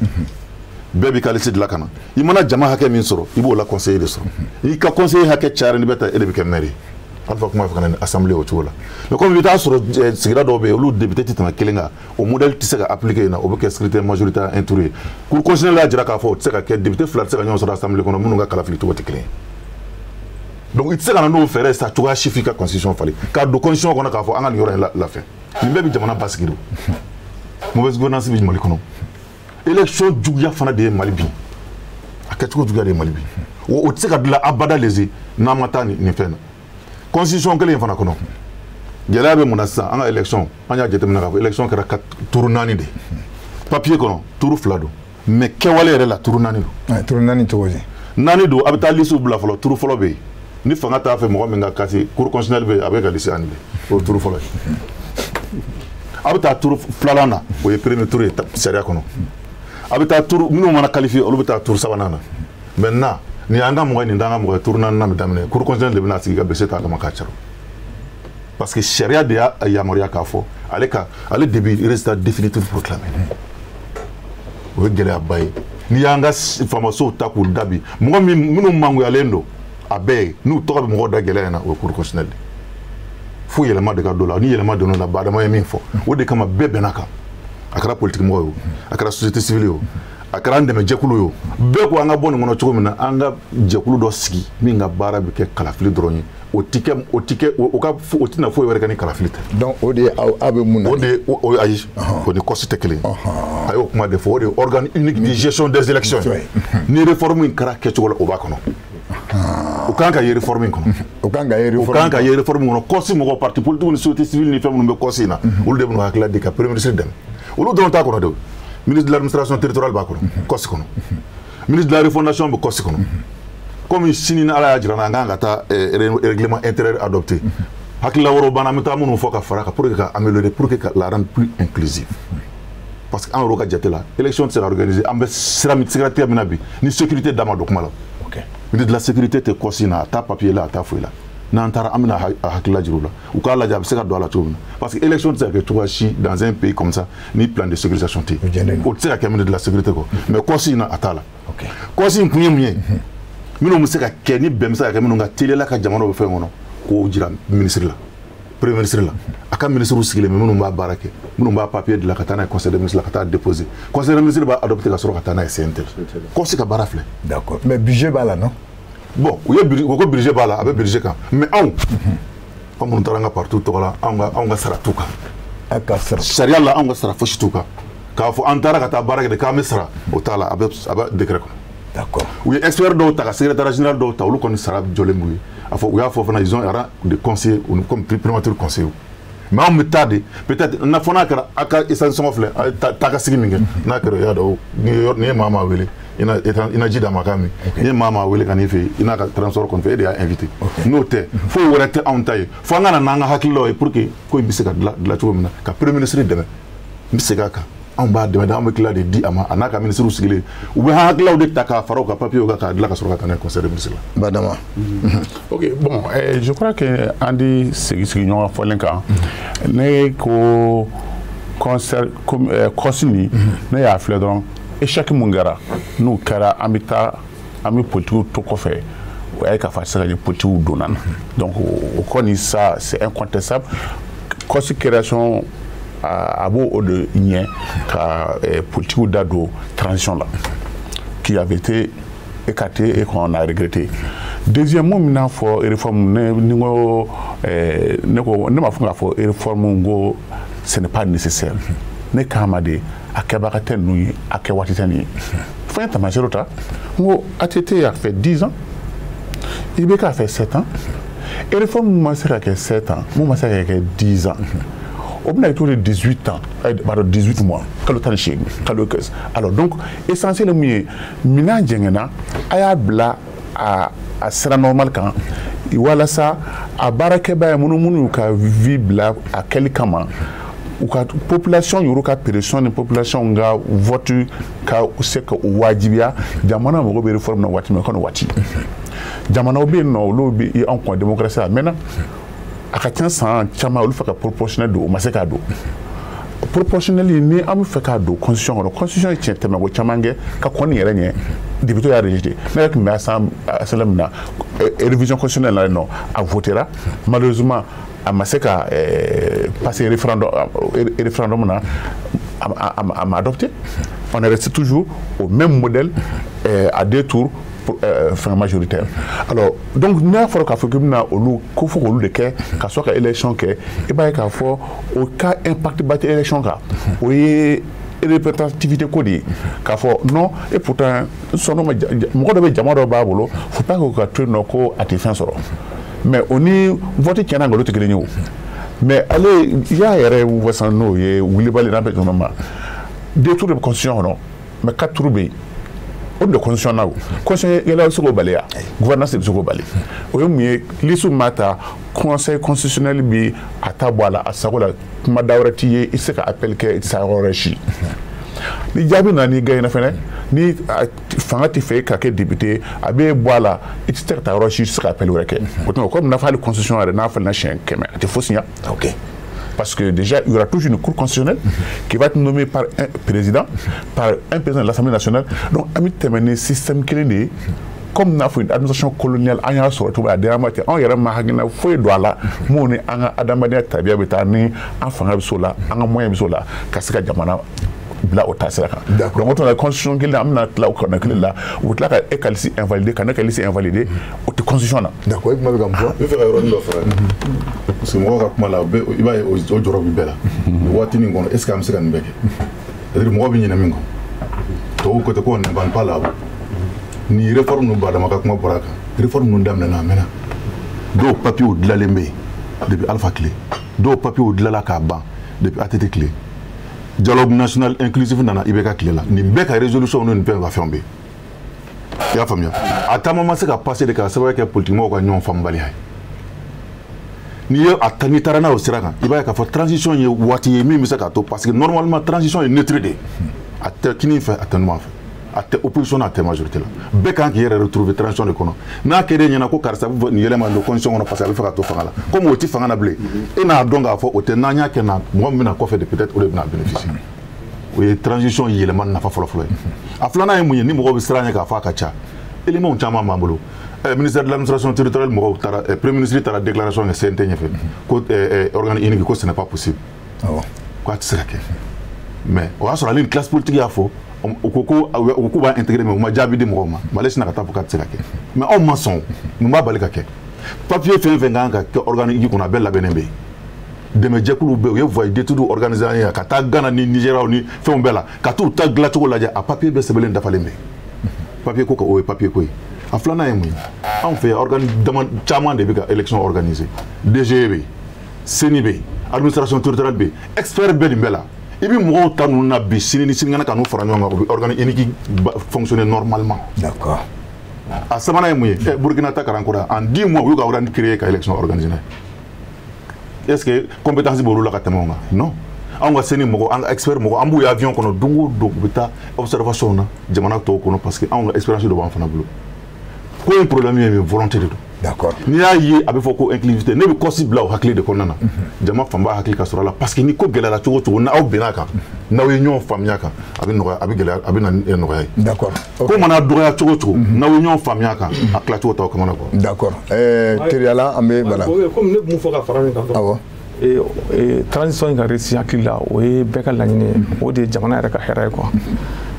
bébé qualité de la kana imana jama hake min soro ibo la conseiller de soro i ka conseiller hake chare ni beta ele be ke mairie Alpha kuma fana assemblée au chola mais comme il sur sigira do be lu député titana kelenga au modèle tise ka appliquer na au secrétaire majoritaire intouré pour continuer la dira ka fo tise ka député flat tise ka nyon sur assemblée kono munu nga kala fili to tekle donc il tise ka no faire ça to ga chiffre ka constitution fallait car de constitution kono ka fo anga yoro la fin nimbe bi jamana baskido mauvaise gouvernance bi mali kono élection djouya fana de mali bi akatiko djouya de mali bi o tise ka dila abada lezi na matani ni fena constitution kelen fana kono gɛlɛya bɛ mun na sisan an ka élection an y'a jateminɛ k'a fɔ élection kɛra turu 4 de papier kɔnɔ turu 2 don mais kɛwale yɛrɛ la turu 4 don. turu 4 cogo di. 4 don a bɛ taa liste bila fɔlɔ turu fɔlɔ bɛ yen ni fanga t'a fɛ mɔgɔ min ka kasi cour constitutionnelle bɛ yen a bɛ ka liste annulé o turu fɔlɔ ye a bɛ taa turu 2nan na o ye premier tour ye sariya kɔnɔ a bɛ taa turu minnu mana qualifié olu bɛ taa turu 3nan na maintenant ni y'an ka mɔgɔ ye nin t'an ka mɔgɔ ye turu 4nan bɛ daminɛ cour constitutionnelle de bɛ na sigi ka bese t'a kama k'a caro. Parce que charia de Yamoria Kafo, ale début résultat définitif proclamé. Vous voyez à Baye. Ni yanga formation takou dabi. Moi nous mangu alendo abe nous toka mo da gele na au cour constitutionnel. Fou élément de dollar ni élément de na ba da moy min fo. O de kama bebe naka. Akara politique mo yo, akara société civile yo. Akara ndeme jekulu yo. Be ko anga bonu ngono choko mina anga jekulu do sigi mi nga bara be ke kala fili droni. Au ticket au cas au tina fo yɛrɛ ka ni kalafili tɛ donc o de aw bɛ mun na o de o ayi o ni kɔsi tɛ kelen a y'o kuma de fɔ o de organe unique de gestion des élections ni réforme in kɛra kɛcogo la o b'a kɔnɔ o kan ka ye réforme in kɔnɔ o kan ka ye réforme kɔnɔ kɔsi mɔgɔ parti politique ni société civile ni fɛn minnu bɛ kɔsi in na olu de bɛ n'u hakili di ka premier ministre dɛmɛ olu dɔrɔn t'a kɔnɔ de ministre de l'administration territoriale b'a kɔnɔ kɔsi kɔnɔ ministre de la refondation bɛ kɔsi kɔnɔ comme sini ala y'a jira an kan ka taa règlement intérieur adopté hakilila wɛrɛw b'an na an bɛ taa minnu fɔ ka fara kan pour que ka améliorer pour que ka la rendre plus inclusive parce que an yɛrɛw ka jate la élection tɛ se ka organiser an bɛ siratigɛ min na bi ni sécurité d'a ma don kuma la ministre de la sécurité tɛ kɔsi na a t'a papier la a t'a foyi la n'an taara an bɛna a hakilila jira u la u k'a lajɛ a bɛ se ka don a la cogo min na parce que élection tɛ se ka kɛ cogoya si dans un pays comme ça ni plan de sécurisation tɛ yen o tɛ se ka kɛ ministre de la sécurité kɔ mais kɔsi in na a t'a la kɔsi in kun ye mun ye minnu bɛ se ka kɛ ni bɛn bɛ se ka kɛ minnu ka teliyala ka jamana bɛ fɛn kɔnɔ k'o jira ministre la premier ministre la a ka ministre sigilen bɛ minnu b'a baara kɛ minnu b'a papier dilan ka taa n'a ye conseil des ministres la ka taa déposer conseil des ministres b'a adopté ka sɔrɔ ka taa n'a ye CNT kɔsi ka baara filɛ. d'accord mais budget b'a la non. bon u ye u ko budget b'a la a bɛ budget kan mais anw an minnu taara an ka parti tɔgɔ la anw ka sara t'u kan. a ka sara sariya la anw ka sara fosi t'u kan k'a fɔ an taara ka taa baara kɛ de k'an bɛ sara o t'a la a bɛ décret kɔnɔ. d'accord u ye expert dɔw ta ka secrétaire général dɔw ta olu kɔni sara jɔlen b'u ye a fɔ u y'a fɔ fana ils ont des conseillers comme primature conseiller mais anw bɛ taa de peut-être fɔ n'a kɛra a ka essence sɔngɔ filɛ a ye taa ka sigi min kɛ n'a kɛra i y'a dɔn ni ye maa maa wele i na ji d'a ma k'a min ni ye maa maa wele ka n'i fɛ yen i n'a ka transport kɔni fɛ e de y'a invité n'o tɛ foyi wɛrɛ tɛ anw ta ye fo an ka na n'an ka hakililaw ye pour que ko in bɛ se ka dilan cogo min na ka premier ministre dɛmɛ n bɛ segin a kan. An b'a dɛmɛ an bɛ tila de di a ma a n'a ka ministre sigilen u bɛ hakililaw de ta k'a fara u ka papier kan k'a dilan ka sɔrɔ ka taa n'a ye conseil des ministres la. Badama. ok bon je crois que an di sigi ɲɔgɔn fɔlen kan ne ko kɔsi nin ne y'a filɛ dɔrɔn échec mun kɛra n'u kɛra an bɛ politikiw to kɔfɛ o y'a ye k'a fɔ a tɛ se ka ɲɛ politikiw donna na donc o kɔni ça c'est incontestable kɔsi création a b'o o de ɲɛ ka politikiw da don transition la qui avait été écarté et qu'on a regretté. Deuxièmement, mina fɔ réforme ne m'a fɔ k'a fɔ réforme ko ce n'est pas nécessaire ne kama de a kɛbaga tɛ ninnu ye a kɛ waati tɛ nin ye fɛn tamasiyɛn ta n ko ATT y'a fait 10 ans IBK a fait 7 ans et réforme ma se ka kɛ 7 ans mun ma se ka kɛ 10 ans. On a été 18 ans, pardon, 18 mois, alors donc, essentiellement, mina jengena, aya bla a sera normal quand, voilà ça, a barakeba munu ka vibla à quel kama, ou ka population yuruka pression de population nga votu ka useka wajibia, jamana mo be réforme na wati me kono wati. Jamana obi no lo bi en quoi démocratie maintenant. A ka ca san caman olu fɛ ka proportionnel don o ma se k'a don proportionnel ni am fait ka do constitution constitution tient tellement ko chamange ka koni yere nye député ya rejeté mais avec mais assemblée na révision constitutionnelle non a voté là malheureusement a maseka passer référendum na a adopté on est resté toujours au même modèle à 2 tours fin majoritaire. Alors, donc, nous avons fait que nous avons fait que soit élection que et bien qu'il faut au cas impact battre élection là, oui représentativité codée, qu'il faut non et pourtant son nom moi de jamado babolo, faut pas que tu n'oko à tes fins solo. Mais on est voté qu'il y en a un autre que nous. Mais allez, il y a un où vous s'en nous et où les balles n'appellent non ma. 2 tours de constitution non, mais 4 tours de de constitution na constitution yela so go balea gouvernance so go bale o yemi lisu mata conseil constitutionnel bi atabwala asagola kuma dawrati ye iseka appel ke isaroreshi ni jabi na ni gay na fene ni fangati fe ka ke député abe boala itster ta roshi iseka appel wereke comme na fa le constitution na fa na chien keme te fosia OK. Parce que déjà, il y aura toujours une cour constitutionnelle qui va être nommée par un président de l'Assemblée nationale. Donc, à terminer système qui est comme nous avons une administration coloniale, on a surtout à dire on y a un fouet de là, mon adamania tabia betani, en fanga bisola, en moyen bisola, kasika jamana. Là au tasser donc on a la constitution qui là au connecté là ou là est qualifié invalidé quand est qualifié invalidé au constitution là d'accord il m'a dit je vais faire un autre frère parce que moi comme là il va au jorobi bela wati ni ngono est-ce que am sekan beke c'est-à-dire moi bi ni mingo to ko to ko ne ban pas là ni réforme no bada maka kuma baraka réforme no ndam na mena do papier au de la lembe depuis Alpha Clé do papier au de la Kaba depuis ATT Clé dialogue national inclusif nana ibeka clé là ni beka résolution non peut va fermer ya famia atamama se ka passer de ka savoir que politiquement ko ñon fambali hay ni yo atani tarana au siraka ibaya ka fo transition ye wati ye mi se ka to parce que normalement transition est neutre de at kini fait attenement fait at opposition at majorité là beka qui retrouver transition de kono na kede nyana ko karsa ni yelema de condition on passer fa ka to fangala comme oti fangana blé et na donga fo ote nanya ke na mo mina ko fait de peut-être au na bénéficier oui transition yelema na fa folo aflana e munye ni mo ko bisranya ka fa ka cha élément chama mambulo ministère de l'administration territoriale mo tara premier ministre tara déclaration de CNT fait ko organe unique ko ce n'est pas possible quoi tu sais mais on a sur la classe politique ya fo on va intégrer mais on m'a déjà dit moi mais laisse na kata pour katira mais on maçon nous m'a balika ke papier fait 20 ans que organiser qu'on appelle la benembe de me jekulu be yo voy de tout organiser ya kata Ghana ni Nigeria ni fait on bela kata ta glato la ja a papier be sebelen da falembe papier ko ko papier ko aflana yemu on fait demande chairman de bika élection organisée DGB CNIB administration territoriale B expert be bela ibi mo tanu na bi sinini singana kanu faranyo organe unique fonctionner normalement d'accord a samana yemu Burkina ta karankura en 10 mois yo ga oran créer ka élection organisée est-ce que compétence bolu la katemonga non on va seni mo an expert mo ambu avion kono dungo do bita observation na jamana to kono parce que on a expérience de ban fana bulu ko un problème est volonté de d'accord ni ayi abe foko inclusivité ne be kosi bla o hakli de konana jama famba hakli ka sura la parce que ni ko gela la to na au benaka na union famiaka abi no abi gela abi na no d'accord ko mana doya to na union famiaka akla to ko mana ko d'accord teriala ambe bala comme ne mu foka farani ka awo transition ka réussir akila o e beka lañine o de jamana yɛrɛ ka hɛrɛ quoi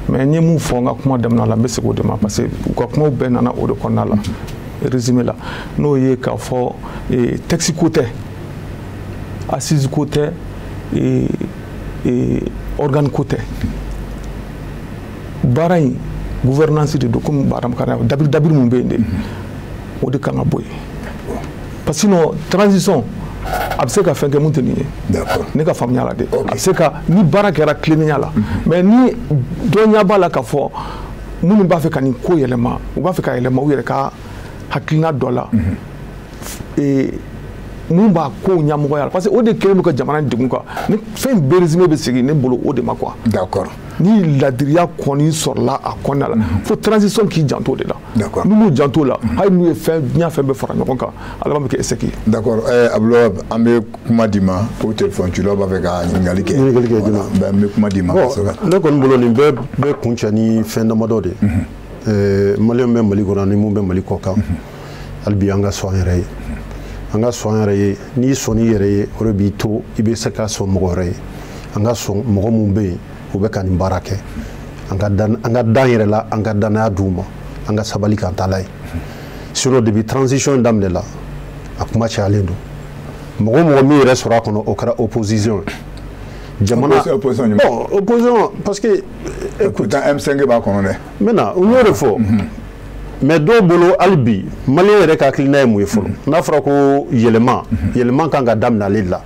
mais ni mu fɔ nga kuma demna la bese ko de ma parce que ko kuma bɛɛ nana o de kɔnɔna la résumé la n'o ye k'a fɔ texte ko tɛ assise ko tɛ organe ko tɛ baara in gouvernance de don comme baaramakara dabiri mun bɛ yen de o de kan ka bɔ yen parce que sinon transition a bɛ se ka fɛn kɛ mun tɛ nin ye ne ka faamuya la de a bɛ se ka ni baara kɛra tilennenya la mais ni dɔnniya b'a la k'a fɔ minnu b'a fɛ ka nin ko yɛlɛma u b'a fɛ ka yɛlɛma u yɛrɛ ka hakilina dɔ la mun b'a ko ɲamɔgɔya la parce que o de kelen don ka jamana degun kan ni fɛn bɛɛ résumé bɛ segin ne bolo o de ma quoi. D'accord. Ni ladiriya kɔni sɔrɔla a kɔnɔna la fo transition k'i janto de la. D'accord. N'u m'u janto la hali n'u ye fɛn diɲɛ fɛn bɛɛ fara ɲɔgɔn kan ala bɛ kɛ échec ye. D'accord. Abdoulaye an bɛ kuma d'i ma o téléphone cilaw b'a fɛ ka ɲininkali kɛ. Ɲininkali kɛ jumɛn? N bɛ kuma d'i ma. Ne kɔni bolo nin bɛɛ bɛ kuncɛ ni fɛn damadɔ de ye. Maliyɛn bɛ Mali kɔnɔ ani mun bɛ Mali kɔ kan hali bi an ka sɔn an yɛrɛ ye. An ka sɔn an yɛrɛ ye n'i sɔnni yɛrɛ ye o de b'i to i bɛ se ka sɔn mɔgɔ wɛrɛ ye. An ka sɔn mɔgɔ mun bɛ yen u bɛ ka nin baara kɛ. An ka dan yɛrɛ la an ka danaya d'u ma an ka sabali k'an ta la ye. Sinon depuis transition daminɛ la a kuma cayalen don. Mɔgɔ mɔgɔ min yɛrɛ sɔrɔ a kɔnɔ o kɛra opposition ye. Jamana opposition parce que écoute M5 b'a kɔnɔ dɛ. Maintenant u y'o de fɔ. Mais dɔw bolo hali bi maliyɛn yɛrɛ ka hakilina ye mun ye fɔlɔ n'a fɔra ko yɛlɛma kan ka daminɛ ale la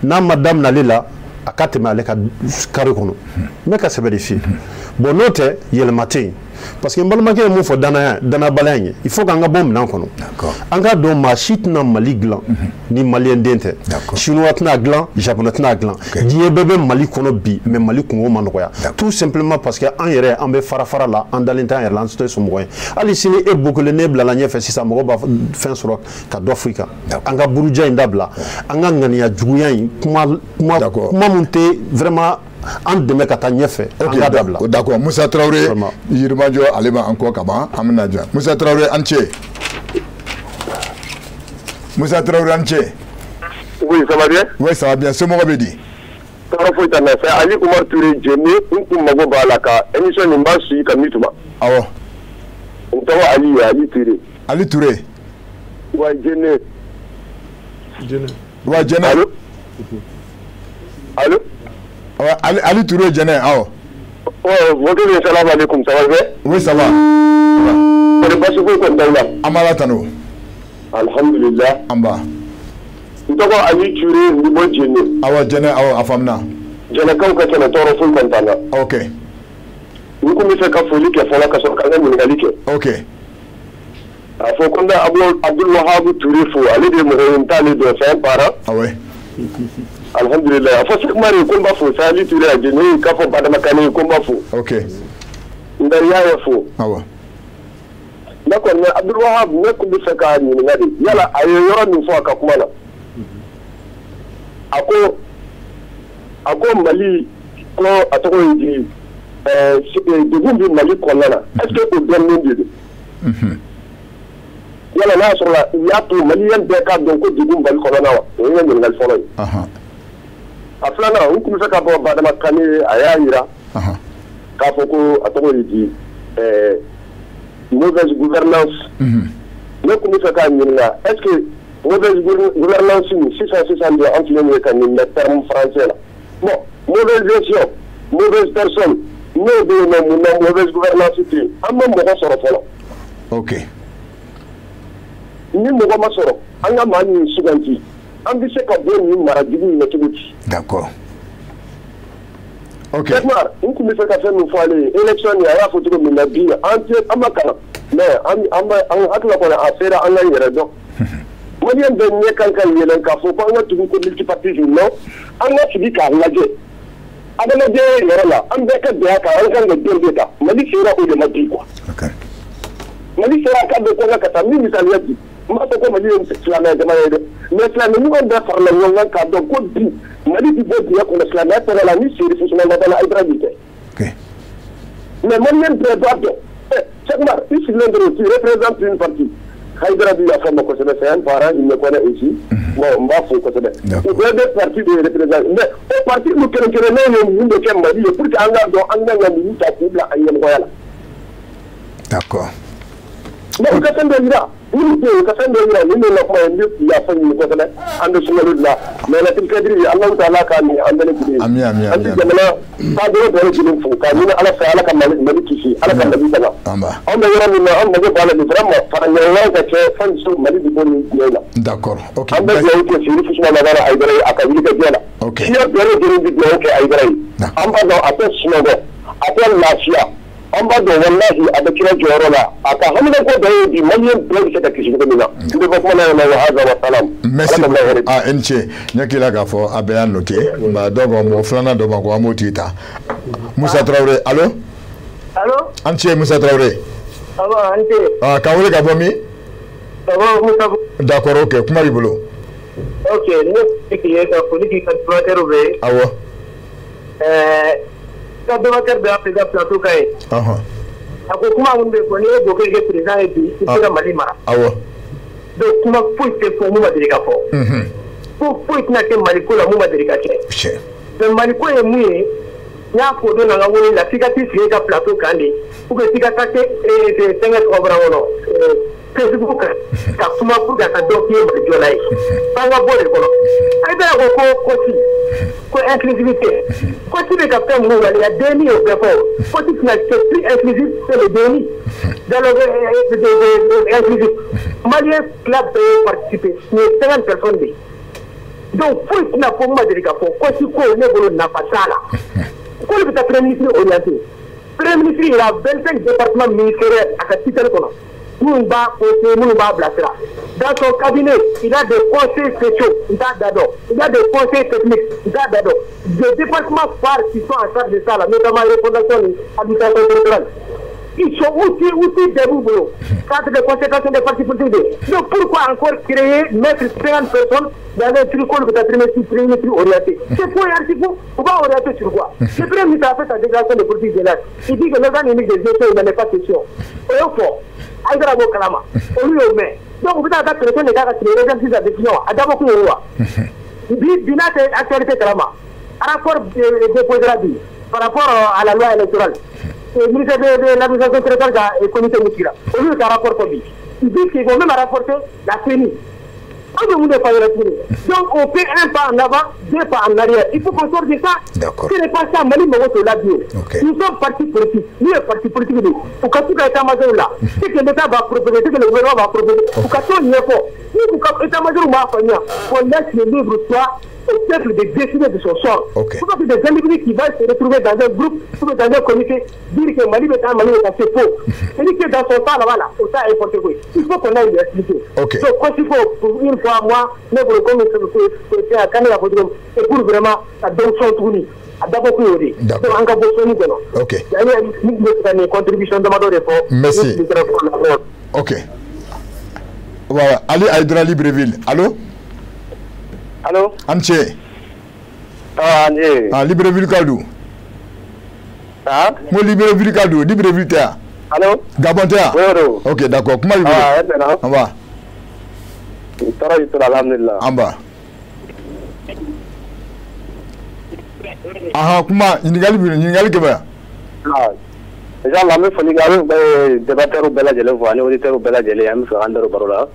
n'a ma daminɛ ale la a ka tɛmɛ ale ka carré kɔnɔ n bɛ ka sɛbɛ de f'i ye bon n'o tɛ yɛlɛma tɛ yen parce que n balimakɛ ye mun fɔ danabaliya in ye il faut qu'an ka bɔ minɛn kɔnɔ an k'a dɔn maa si tɛna Mali dilan ni maliyɛn den tɛ chinois tɛna dilan japonais tɛna dilan diɲɛ bɛɛ bɛ Mali kɔnɔ bi mais Mali kungo ma nɔgɔya tout simplement parce que an yɛrɛ an bɛ fara la an dalen tɛ an yɛrɛ la an tɛ somɔgɔ ye hali sini e bokolen ne bilala ɲɛfɛ sisan mɔgɔ b'a fɛn sɔrɔ ka dɔ fɔ i kan an ka buruja in dabila an ka ŋaniya juguya in kuma mun tɛ vraiment an dɛmɛ ka taa ɲɛfɛ an ka dabila. D'accord. Moussa Traoré Yirimajɔ ale b'an kɔ ka ban an bɛna jɔ Moussa Traoré an cɛ. Moussa Traoré an cɛ. Oui, ça va bien? Oui, ça va bien. Somɔgɔ bɛ di? Tɔɔrɔ foyi t'an na. C'est Ali Umar Touré Jene n kun mago b'a la ka émission nin b'a suivi ka min tuma. Awɔ. N tɔgɔ Ali Touré. Ali Touré. Wa Jene. Wa Jene. Allô? Ali Touré Jene, awɔ. Votre salam alaikum, ça va bien? Oui, ça va. On est pas souvent content là. Amala Tano. Alhamdulillah. Amba. N tɔgɔ Ali Touré Nibo Jene. Awɔ Jene, awɔ a faamuna. Jɛnɛkaw ka kɛnɛ tɔɔrɔ foyi kɔni na. Ok. N kun bɛ fɛ ka foli kɛ fɔlɔ ka sɔrɔ ka n ka ɲininkali kɛ. Ok. A fɔ ko n bɛ Abdul Wahab Touré fo ale de ye mɔgɔ ye n t'ale dɔn c'est un parent. Awɔ. Alhamdulillah. A fɔ Sekumari ko n b'a fo Ali Touré a Jene k'a fɔ Badama Kane ko n b'a fo. Ok. N bɛ y'a fo. Awɔ. Ne kɔni mais Abdul Wahab ne kun bɛ fɛ ka ɲininka de yala a ye yɔrɔ min fɔ a ka kuma na. A ko Mali ko a tɔgɔ ye di degun bɛ Mali kɔnɔna na est-ce que o dɔnnen de don? Yala n'a sɔrɔ la u y'a to maliyɛn bɛɛ k'a dɔn ko degun Mali kɔnɔna wa o ye n ka ɲininkali fɔlɔ ye. A filanan n kun bɛ fɛ ka bɔ Badama Kane a y'a jira k'a fɔ ko a tɔgɔ ye di mauvaise gouvernance ne kun bɛ fɛ k'a ɲininka est-ce que mauvaise gouvernance nin sisan de an filɛ nin ye ka nin mɛn terme français la bon mauvaise gestion mauvaise personne n'o bɛ yen nɔ mun na mauvaise gouvernance tɛ yen an bɛ mɔgɔ sɔrɔ fɔlɔ. Ok. Ni mɔgɔ ma sɔrɔ an ka maa min suganti an bɛ se ka bɔ nin mara jugu in na cogo di. D'accord. Ok. Sekumar n kun bɛ fɛ ka fɛn min fɔ ale ye élection nin a y'a fɔ cogo min na bi an ma kalan mais an hakili kɔni a sera an ka yɛrɛ dɔn. Maliyɛn bɛɛ ɲɛ kan ka yɛlɛn k'a fɔ ko an ka tugu ko multipartisme non an ka sigi k'a lajɛ adamadenya yɛrɛ la an bɛɛ ka bɛn a kan an kan ka den de ta Mali sera o de ma bi quoi. Mali sera k'a bɛ kɔn ka taa min misaliya di n b'a fɔ ko Mali ye silamɛya jamana ye dɛ mais silamɛ ɲɔgɔn bɛɛ farala ɲɔgɔn kan k'a dɔn ko bi Mali bi bɔ diɲɛ kɔnɔ silamɛya tɔgɔ la ni Seri Fusuma Ladala Hayidara bi kɛ. Mais maliyɛn bɛɛ b'a dɔn Sekumar i sigilen dɔrɔn tu représentes une partie. Hayidara bi y'a fɔ ma kosɛbɛ c'est un parent il me connaît aussi bon n b'a fo kosɛbɛ u bɛɛ bɛ parti de représente mais o parti nu kɛrɛnkɛrɛnnen ye mun de kɛ Mali ye pour que an k'a dɔn an ka ŋaniyu ta k'u bila a ɲɛmɔgɔya la. D'accord. Mais u ka fɛn dɔ yira minnu tɛ yen u ka fɛn dɔ yira nin de na kuma ye n bɛ yafa ɲini kosɛbɛ an bɛ sunkalo de la mais latil kadiri Alahu taala k'a nin an bɛɛ lajɛlen Ami. an ti jamana taabolo bɛɛ lajɛlen fo k'a ɲini Ala fɛ Ala ka Mali kisi Ala ka Mali tanga an bɛ yɔrɔ min na an mago b'a la nin vraiment fara ɲɔgɔn kan ka kɛ fɛn Mali bi bɔ nin diɲɛ la. D'accord. Ok. An bɛ dugawu kɛ Seri Fusuma Ladala Hayidara ye a ka wuli ka diɲɛ la. Ok. Diɲɛ bɛɛ lajɛlen bi dugawu kɛ Hayidara ye. An b'a dɔn a tɛ sunɔgɔ a tɛ lafiya an b'a dɔn wallahi a bɛ kira jɔyɔrɔ la a ka hamina ko dɔ ye bi maliyɛn bɛɛ bɛ se ka kisi cogo min na n bɛ bɔ kuma na wa haza wa salam. Merci beaucoup. Ah, n cɛ n k'i la k'a fɔ a bɛ y'a noté nka dɔw ko mɔgɔ filanan dɔ ma ko an b'o tigi ta Musa Traoré allo. Allo. An cɛ Musa Traoré. Ça va an cɛ. Ah, k'an wele ka bɔ min. Ça va Musa. D'accord, ok, kuma b'i bolo. Ok, ne bɛ k'i ye ka foli k'i ka débatteur bɛɛ ye. Awɔ. Ka débatteur bɛɛ y'a fɛ ka plateau ka ye. A ko kuma minnu bɛ fɔ n'i ye Bokele kɛ président ye bi i tɛ se ka Mali mara. Awɔ. Donc kuma foyi tɛ fɔ mun ma deli ka fɔ. Ko foyi tɛna kɛ Mali ko la mun ma deli ka kɛ. Mais Mali ko ye mun ye n y'a fɔ don na n ka wele la f'i ka t'i sigi ka plateau kan de ou bien f'i ka taa kɛ fɛngɛ tɔgɔ bɔra kɔnɔ Facebook kan ka kuma pour que a ka dɔn k'i ye Mali jɔla ye f'an ka bɔ de kɔnɔ. A bɛ ko Koti ko inclusivité Koti bɛ ka fɛn minnu waleya DENI y'o bɛɛ fɔ Koti tɛna kɛ plus inclusif que le DENI dialogue inclusif Maliyɛn tila bɛɛ ye participer nin ye 50 personnes de ye donc foyi tɛna fɔ mun ma deli ka fɔ Koti ko ne bolo nafa t'a la. K'olu bɛ taa Premier ministre orienté Premier ministre il a 25 départements ministériels à ka titre kɔnɔ minnu b'a conseiller minnu b'a bilasira dans son cabinet il a des conseils spéciaux n t'a da dɔn il a des conseils techniques n t'a da dɔn des départements phares qui sont en charge de ça là notamment refondation et administration territoriale ils sont aussi debout bolo cadre de consécration des partis politiques donc pourquoi encore créer mettre 50 personnes dans un truc qu'on peut Premier ministre orienté c'est faux et archi faux on va orienter sur quoi le Premier ministre a fait sa déclaration de politique générale il dit que l'organe unique des élections il n'en est pas question et au fond Aïdara Bo Kalama on lui au met donc on peut avoir la pression des gars qui les réservent la décision à d'abord qu'on voit Bina c'est actualité Kalama rapport déposé la vie par rapport à la loi électorale le ministère de l'administration territoriale et comité Moukira. Au lieu d'un rapport comme lui, ils disent qu'ils vont même rapporter la CENI. Donc on fait un pas en avant, deux pas en arrière. Il faut qu'on sorte de ça. Ce n'est pas ça, Mali Mogoto l'a dit. Nous sommes partis politiques. Nous sommes partis politiques. Pour que tout l'état-major là, ce que l'État va proposer, ce que le gouvernement va proposer, pour que tout n'y ait pas. Nous, pour que l'état-major va faire, on laisse le livre soit au peuple de décider de son sort. Pourquoi que des individus qui vont se retrouver dans un groupe, ou dans un comité, dire que Mali est un Mali, c'est faux. C'est-à-dire que dans son temps, là-bas, au temps n'importe quoi. Il faut qu'on aille lui expliquer. Donc, quand il faut, pour une fois, moi, nous, pour le comité, c'est à Canada, et pour vraiment, à donner son tournis. Donc, il y a une contribution de ma part. Merci. Ok. Voilà. Ali Aïdra Libreville. Allô? Allô? Anche. Anje. Ah, Libreville Kadou. Ah? Moi, Libreville Kadou. Libreville Théa. Allô? Gabon Théa. Oui. Ok, d'accord. Comment il va? On va. En bas. Ah, comment? Ningali Keba. Ah. Déjà, la même famille, les débatteurs au Bella Djele, les auditeurs au Bella Djele, ils sont rendus au Barola.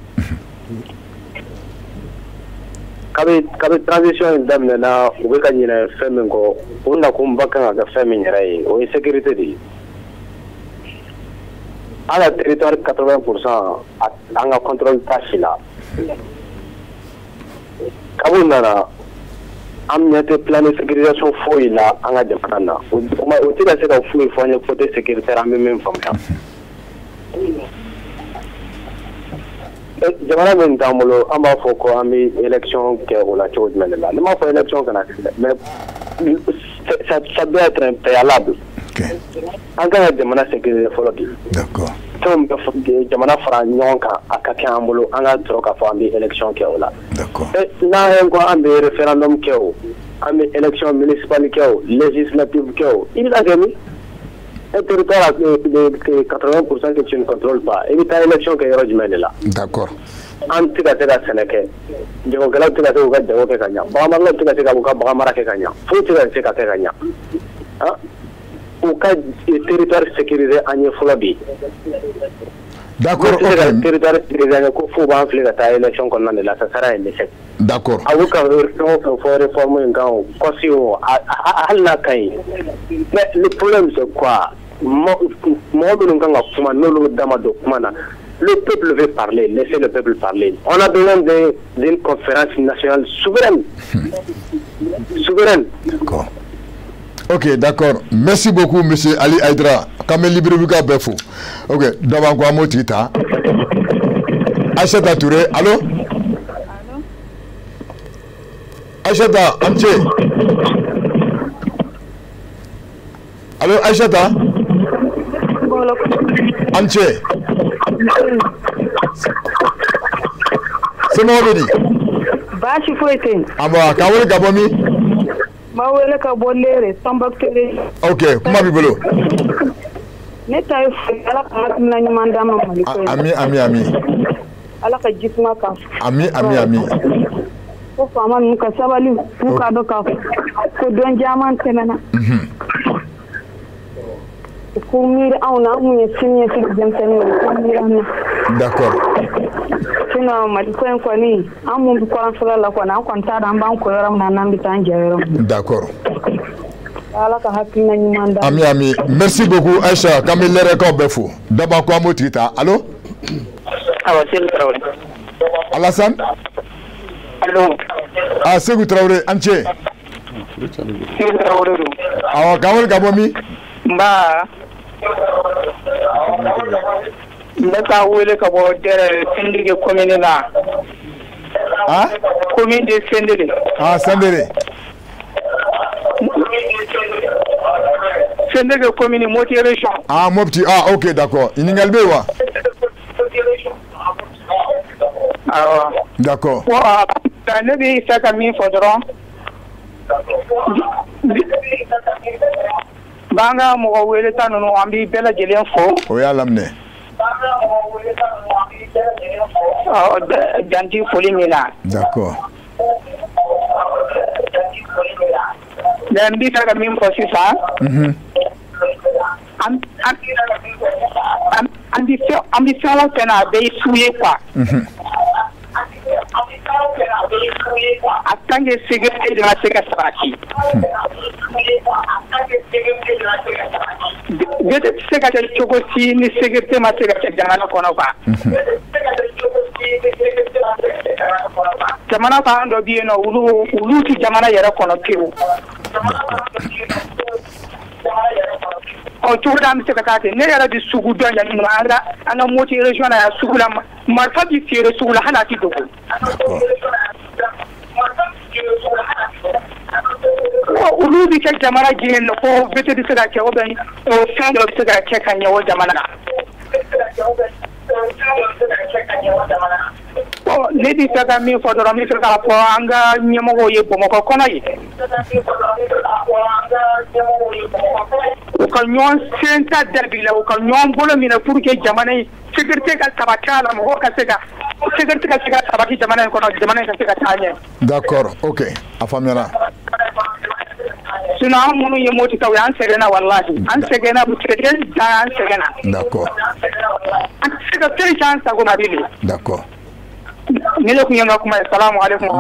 Kabe transition damina ube ka nyina femme ko unda ko mbaka ga femme nyirai o sécurité di ala territoire 80% anga contrôle tashila kabuna na amnyate plan de sécurisation foila anga jamana kuma utila se ka fui fanya côté sécuritaire en même femme jamana min tamolo an b'a fɔ ko an bɛ élection kɛ o la cogo jumɛn de la ne m'a fɔ élection kana kɛ mais ça doit être un préalable an kan ka jamana sécuriser fɔlɔ de fɛnw bɛ jamana fara ɲɔgɔn kan a ka kɛ an bolo an ka sɔrɔ k'a fɔ an bɛ élection kɛ o la n'an ye ko an bɛ référendum kɛ o an bɛ élection municipale kɛ o législative kɛ o i bɛ taa kɛ min un territoire de 80% que tu ne contrôles pas. Et tu as l'élection qui est du là. D'accord. En tout cas, c'est la Sénégal. Je vais vous dire que tu as dit que tu as Bahamala, tu as dit que tu as dit faut que tu as dit que tu as dit au cas du territoire sécurisé en Yefolabi. D'accord. Le territoire sécurisé en Yefolabi, il faut que l'élection qu'on a là, ça sera un échec. D'accord. Avec il faut réformer un gang, mais le problème c'est quoi? Le peuple veut parler, laissez le peuple parler. On a besoin d'une conférence nationale souveraine. Souveraine. D'accord. Ok, d'accord. Merci beaucoup, monsieur Ali Aïdra. Kamel Librevika Befou. Ok, d'abord, quoi, Motita. Acheta Touré, allô? Acheta, Amche. Allô, Acheta? Amche. C'est moi, Béni. Bashi Fouetin. Ah bon, Kawel Gabomi? Mawele Kabonere, Sambakere. Ok, comment vous Neta ala ka nani mandama maliko. Ami. Ala ka jisma ka. Ami. Ko fama nu ka sabali nu ka do ka ko don jaman temena. Ko mir awna mu ye sinye ci jamtani ko mirana. D'accord. Sina maliko en ko ni amu ko an fala la ko na ko ntara mban ko yoram na nambi tan jayro. D'accord. Ami. Merci beaucoup, Aïcha. Kamil Lereko Befou. D'abord, quoi, Motrita? Allô? Alassane? Allô? Ah, c'est vous, Traoré. Anche? C'est Traoré. Ah, Kamil Gabomi? Bah. Naka wele ka bo dere sendege commune la. Ah? Commune de Sendere. Ah, Sendere. Sendege commune Moti région. Ah, Mopti. Ah, ok, d'accord. Iningalbe wa? Ah. D'accord. Wa ne bi saka mi fodron. Banga mo wele tanu no ambi bela jelen fo. O ya lamne. Ah, janti foli mina. D'accord. Dan bi saka mi fo sisa. Ambition la tena be souye quoi. Attends que sécurité de la sécurité. De sécurité chocosi ni sécurité ma sécurité jamana kono ba. Jamana ba ando bi no ulu ti jamana yera kono kiru. O tuuram sekatate ne yara di sugu don ya ni anga moti region ya sugu la marfa di fere sugu la hana ti dogo. Ulu bi ke jamana ginen ko bete di sega ke oben o sando bi sega ke kan yawo jamana. Oh, lady sega mi fo do mi sega ko anga nyemo ye bomo ko kono yi. Ka ñoon senta derbi la ka ñoon bolo mina pour que jamana sécurité ka tabakala mo ka sega sécurité ka sega tabaki jamana ko jamana ka sega tanye. D'accord, OK. Afamira. Sina munu ye moti taw an segena wallahi an segena bu treden da an segena. D'accord. An sega tere chance ko na bili. D'accord.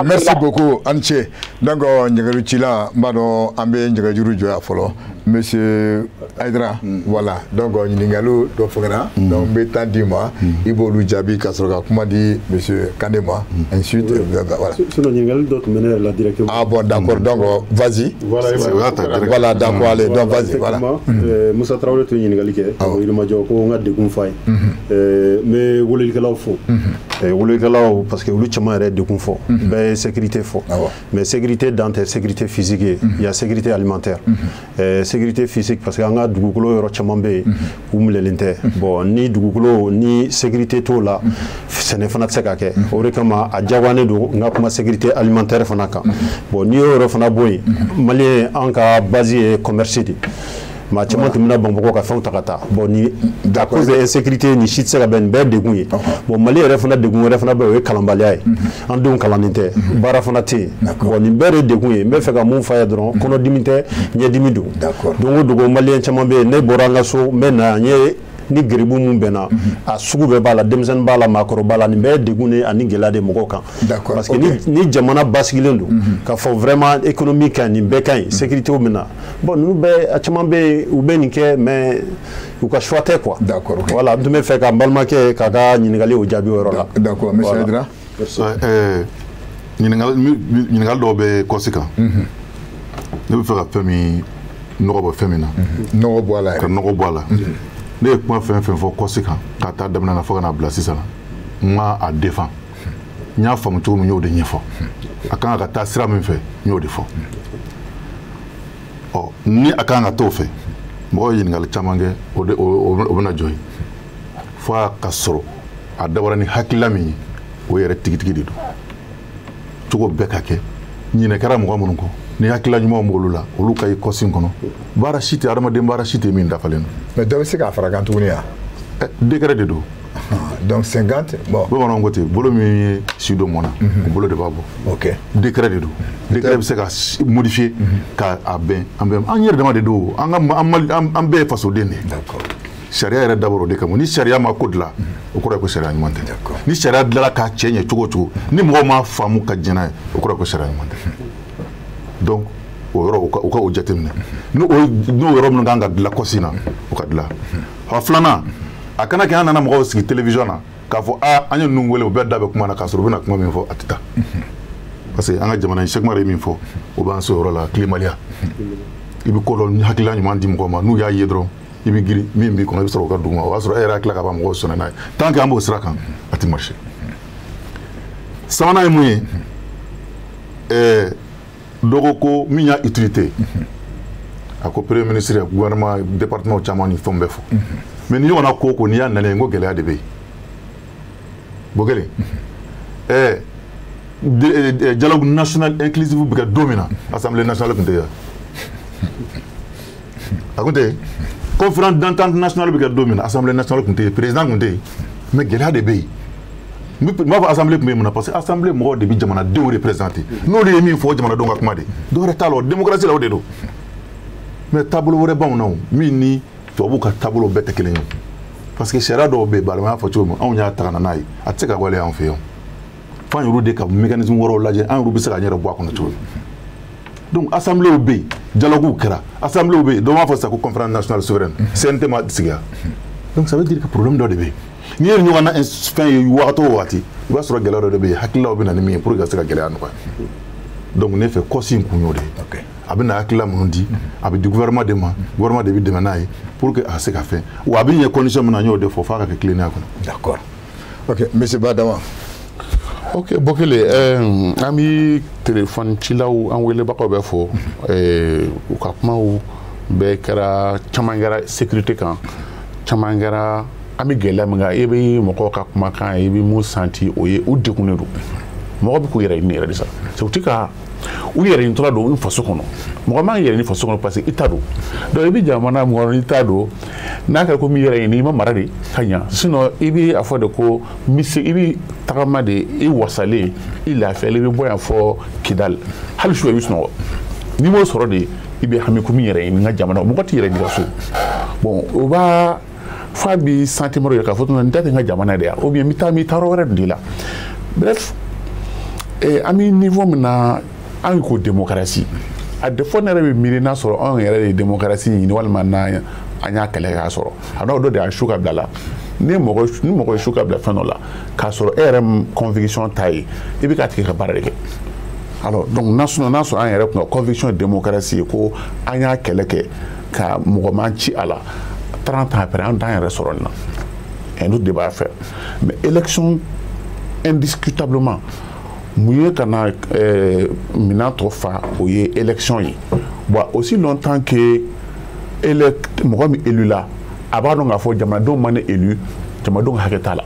Merci beaucoup, Anche. Donc, Mbado Ambe Njagajuru Joya Folo. Monsieur Aïdra, voilà. Donc, Ningalo Dofogana, donc Bétan Dima, Ibo Lujabi Kasroga, comment dit Monsieur Kanema, ensuite, voilà. Sinon, Ningalo d'autres mener la direction. Ah bon, d'accord, donc, vas-y. Voilà, d'accord, allez, donc, vas-y, voilà. Moussa Traoré, tu Ningalike, il m'a dit qu'on a des gonflés. Mais vous voulez que l'on fasse. Vous voulez que l'on parce que olu chama yɛrɛ dekun fɔ bɛɛ sécurité fɔ mais sécurité dan tɛ sécurité physique ye il y a sécurité alimentaire sécurité physique parce que an ka dugukolo yɔrɔ caman bɛ yen u minɛlen tɛ bon ni dugukolo ni sécurité t'o la sɛnɛ fana tɛ se ka kɛ o de kama a diyagoyalen don n ka kuma sécurité alimentaire fana kan bon n'i y'o yɔrɔ fana bɔ yen maliyɛn an ka base ye commerce de ma caman tɛmɛna Bamako ka fɛnw ta ka taa bon ni à cause de insécurité ni si tɛ se ka bɛn nin bɛɛ degun ye bon Mali yɛrɛ fana degun wɛrɛ fana bɛ o ye kalanbaliya ye an denw kalannen tɛ baara fana tɛ yen bon nin bɛɛ de degun ye n bɛ fɛ ka mun f'a ye dɔrɔn kɔnɔdimi tɛ ɲɛdimi don don o dogo maliyɛn caman bɛ yen ne bɔra an ka so n bɛ na n ye ni geribu mun bɛnna a sugu bɛɛ b'a la denmisɛnnin b'a la maakɔrɔ b'a la nin bɛɛ degun de ani gɛlɛya de mɔgɔw kan parce que ni jamana basigilen don k'a fɔ vraiment économie ka ɲi nin bɛɛ ka ɲi sécurité bɛ na bon ninnu bɛɛ a caman bɛ yen u bɛ nin kɛ mais u ka choix tɛ quoi voilà n tun bɛ fɛ ka n balimakɛ k'a ka ɲininkali o jaabi o yɔrɔ la d'accord monsieur Aïdra ɲininkali dɔw bɛ kɔsi kan ne bɛ fɛ ka fɛn min nɔgɔ bɔ fɛn min na nɔgɔ bɔ a la ka nɔgɔ bɔ a la ne ye kuma fɛn fɛn fɔ kɔsi kan ka taa daminɛ na fo ka n'a bila sisan n ma a défend n y'a faamu cogo min n y'o de ɲɛfɔ a kan ka taa sira min fɛ n y'o de fɔ ɔ ni a kan ka t'o fɛ mɔgɔw ye ɲininkali caman kɛ o bɛna jɔ ye fo a ka sɔrɔ a dabɔra ni hakilila min ye o yɛrɛ tigitigi de don cogo bɛɛ ka kɛ ɲinɛ kɛra mɔgɔ minnu kɔ ni hakilila ɲumanw b'olu la olu ka i kɔsi kɔnɔ baara si tɛ adamaden baara si tɛ min dafalen don mais dɔ bɛ se k'a fara kan tuguni yan décret de don donc 50 bon bamananw ko ten bolo min ye si dɔ mɔna o bolo de b'a bɔ ok décret de don décret bɛ se ka modifier ka a bɛn an yɛrɛ dama de don an bɛɛ ye fasoden de ye sariya yɛrɛ dabɔra o de kama ni sariya ma ko dilan o kɔrɔ ye ko sariya ɲuman tɛ ni sariya dilanna k'a cɛ ɲɛ cogo o cogo ni mɔgɔw m'a faamu ka diɲɛ n'a ye o kɔrɔ ye ko sariya ɲuman tɛ donc o yɔrɔ u ka o jateminɛ n'o yɔrɔ minnu kan ka dilan kɔsi na o ka dilan ɔ filanan a kana kɛ an nana mɔgɔw sigi télévision na k'a fɔ an ye ninnu wele u bɛɛ da bɛ kuma na k'a sɔrɔ u bɛna kuma min fɔ a tɛ taa parce que an ka jamana in Cheikh Umar ye min fɔ o b'an se o yɔrɔ la tilemaliya i bɛ ko dɔ hakilila ɲuman di mɔgɔw ma n'u y'a ye dɔrɔn i bɛ girin min b'i kɔnɔ i bɛ sɔrɔ o ka dugu ma o b'a sɔrɔ e yɛrɛ hakili la ka ban mɔgɔw sɔnna n'a ye tant que an b'o sira kan a tɛ marché sabanan ye mun ye dɔgɔ ko min y'a utilité a ko premier ministre gouvernement département caman ni fɛnw bɛɛ fɔ mais ni ɲɔgɔnna ko o ko n'i y'a nalen n ko gɛlɛya de bɛ yen bon kelen dialogue national inclusif bɛ kɛ don min na assemblée nationale tun tɛ yan a tun tɛ yen conférence d'entente nationale bɛ kɛ don min na assemblée nationale tun tɛ yen président tun tɛ yen mais gɛlɛya de bɛ yen n b'a fɔ assemblée tun bɛ yen mun na parce que assemblée mɔgɔw de bɛ jamanadenw représenté n'o de ye min fɔ jamanadenw ka kuma de dɔwɛrɛ t'a la o démocratie la o de don mais taabolo wɛrɛ b'anw na o min ni tubabuw ka taabolo bɛɛ tɛ kelen ye parce que sariya dɔw bɛ yen Badama y'a fɔ cogo min anw y'a ta ka na n'a ye a tɛ se ka waleya anw fɛ yan f'an yɛrɛw de ka mécanisme wɛrɛw lajɛ an yɛrɛw bɛ se ka an yɛrɛ bɔ a kɔnɔ cogo min donc assembléw bɛ yen dialoguew kɛra assembléw bɛ yen dɔw b'a fɔ sisan ko conférence nationale souveraine CNT ma sigi yan donc ça veut dire que problème dɔ de bɛ yen n'i ye ɲɔgɔn na fɛn ye wagati o wagati i b'a sɔrɔ gɛlɛya dɔ de bɛ yen hakililaw bɛ na ni min ye pour que ka se ka gɛlɛya nɔgɔya donc ne fɛ kɔsi in kun y'o de ye a bɛ na hakilila minnu di a bɛ di gouvernement de ma gouvernement de bɛ dɛmɛ n'a ye pour que a se ka fɛn wa a bɛ ɲɛ condition min na n y'o de fɔ f'a ka kɛ tilennenya kɔnɔ. d'accord ok monsieur Badama. ok Bokele an bɛ téléphone cilaw an welebagaw bɛ fɔ u ka kumaw bɛɛ kɛra caman kɛra sécurité kan caman kɛra an bɛ gɛlɛya min kan e bɛ mɔgɔw ka kumakan ye i bɛ mun santi o ye u degunnen don mɔgɔ bɛ k'u yɛrɛ ɲini yɛrɛ de sa u tɛ ka u yɛrɛ ɲinitɔla don u faso kɔnɔ mɔgɔ man yɛrɛ ɲini faso kɔnɔ parce que i ta don donc i bɛ jamana min kɔnɔ i ta don n'a kɛra ko min yɛrɛ ɲini i ma mara de ka ɲa sinon i bɛ a fɔ de ko i bɛ tagama de i wasalen i lafiyalen i bɛ bɔ yan fɔ Kidali hali su i bɛ sunɔgɔ n'i m'o sɔrɔ de i bɛ hami ko min yɛrɛ ɲini n ka jamana mɔgɔ tɛ yɛrɛ ɲini ka so bon o b'a fa bi sentiment yɛrɛ k'a fɔ n tɛ n ka jamana de yan ou bien n bɛ taa yɔrɔ wɛrɛ de la bref an bɛ niveau min na an ko démocratie a defo ne yɛrɛ bɛ miiri n'a sɔrɔ anw yɛrɛ de ye démocratie ɲini walima n'an y'a kɛlɛ k'a sɔrɔ a n'o dɔ de y'a su ka bila la ni mɔgɔ ye su ka bila fɛn dɔ la k'a sɔrɔ e yɛrɛ conviction ta ye i bɛ k'a tigi ka baara de kɛ alors donc n'a sɔrɔ an yɛrɛ kun ka conviction démocratie ye ko an y'a kɛlɛ kɛ ka mɔgɔ man ci a la 30 ans après an t'an yɛrɛ sɔrɔ nin na un autre débat à faire mais élection indiscutablement mun ye ka na minan tɔ fa o ye élection ye bon aussi longtemps que mɔgɔ min élu la a b'a dɔn k'a fɔ jamanadenw ma ne élu jamanadenw hakɛ t'a la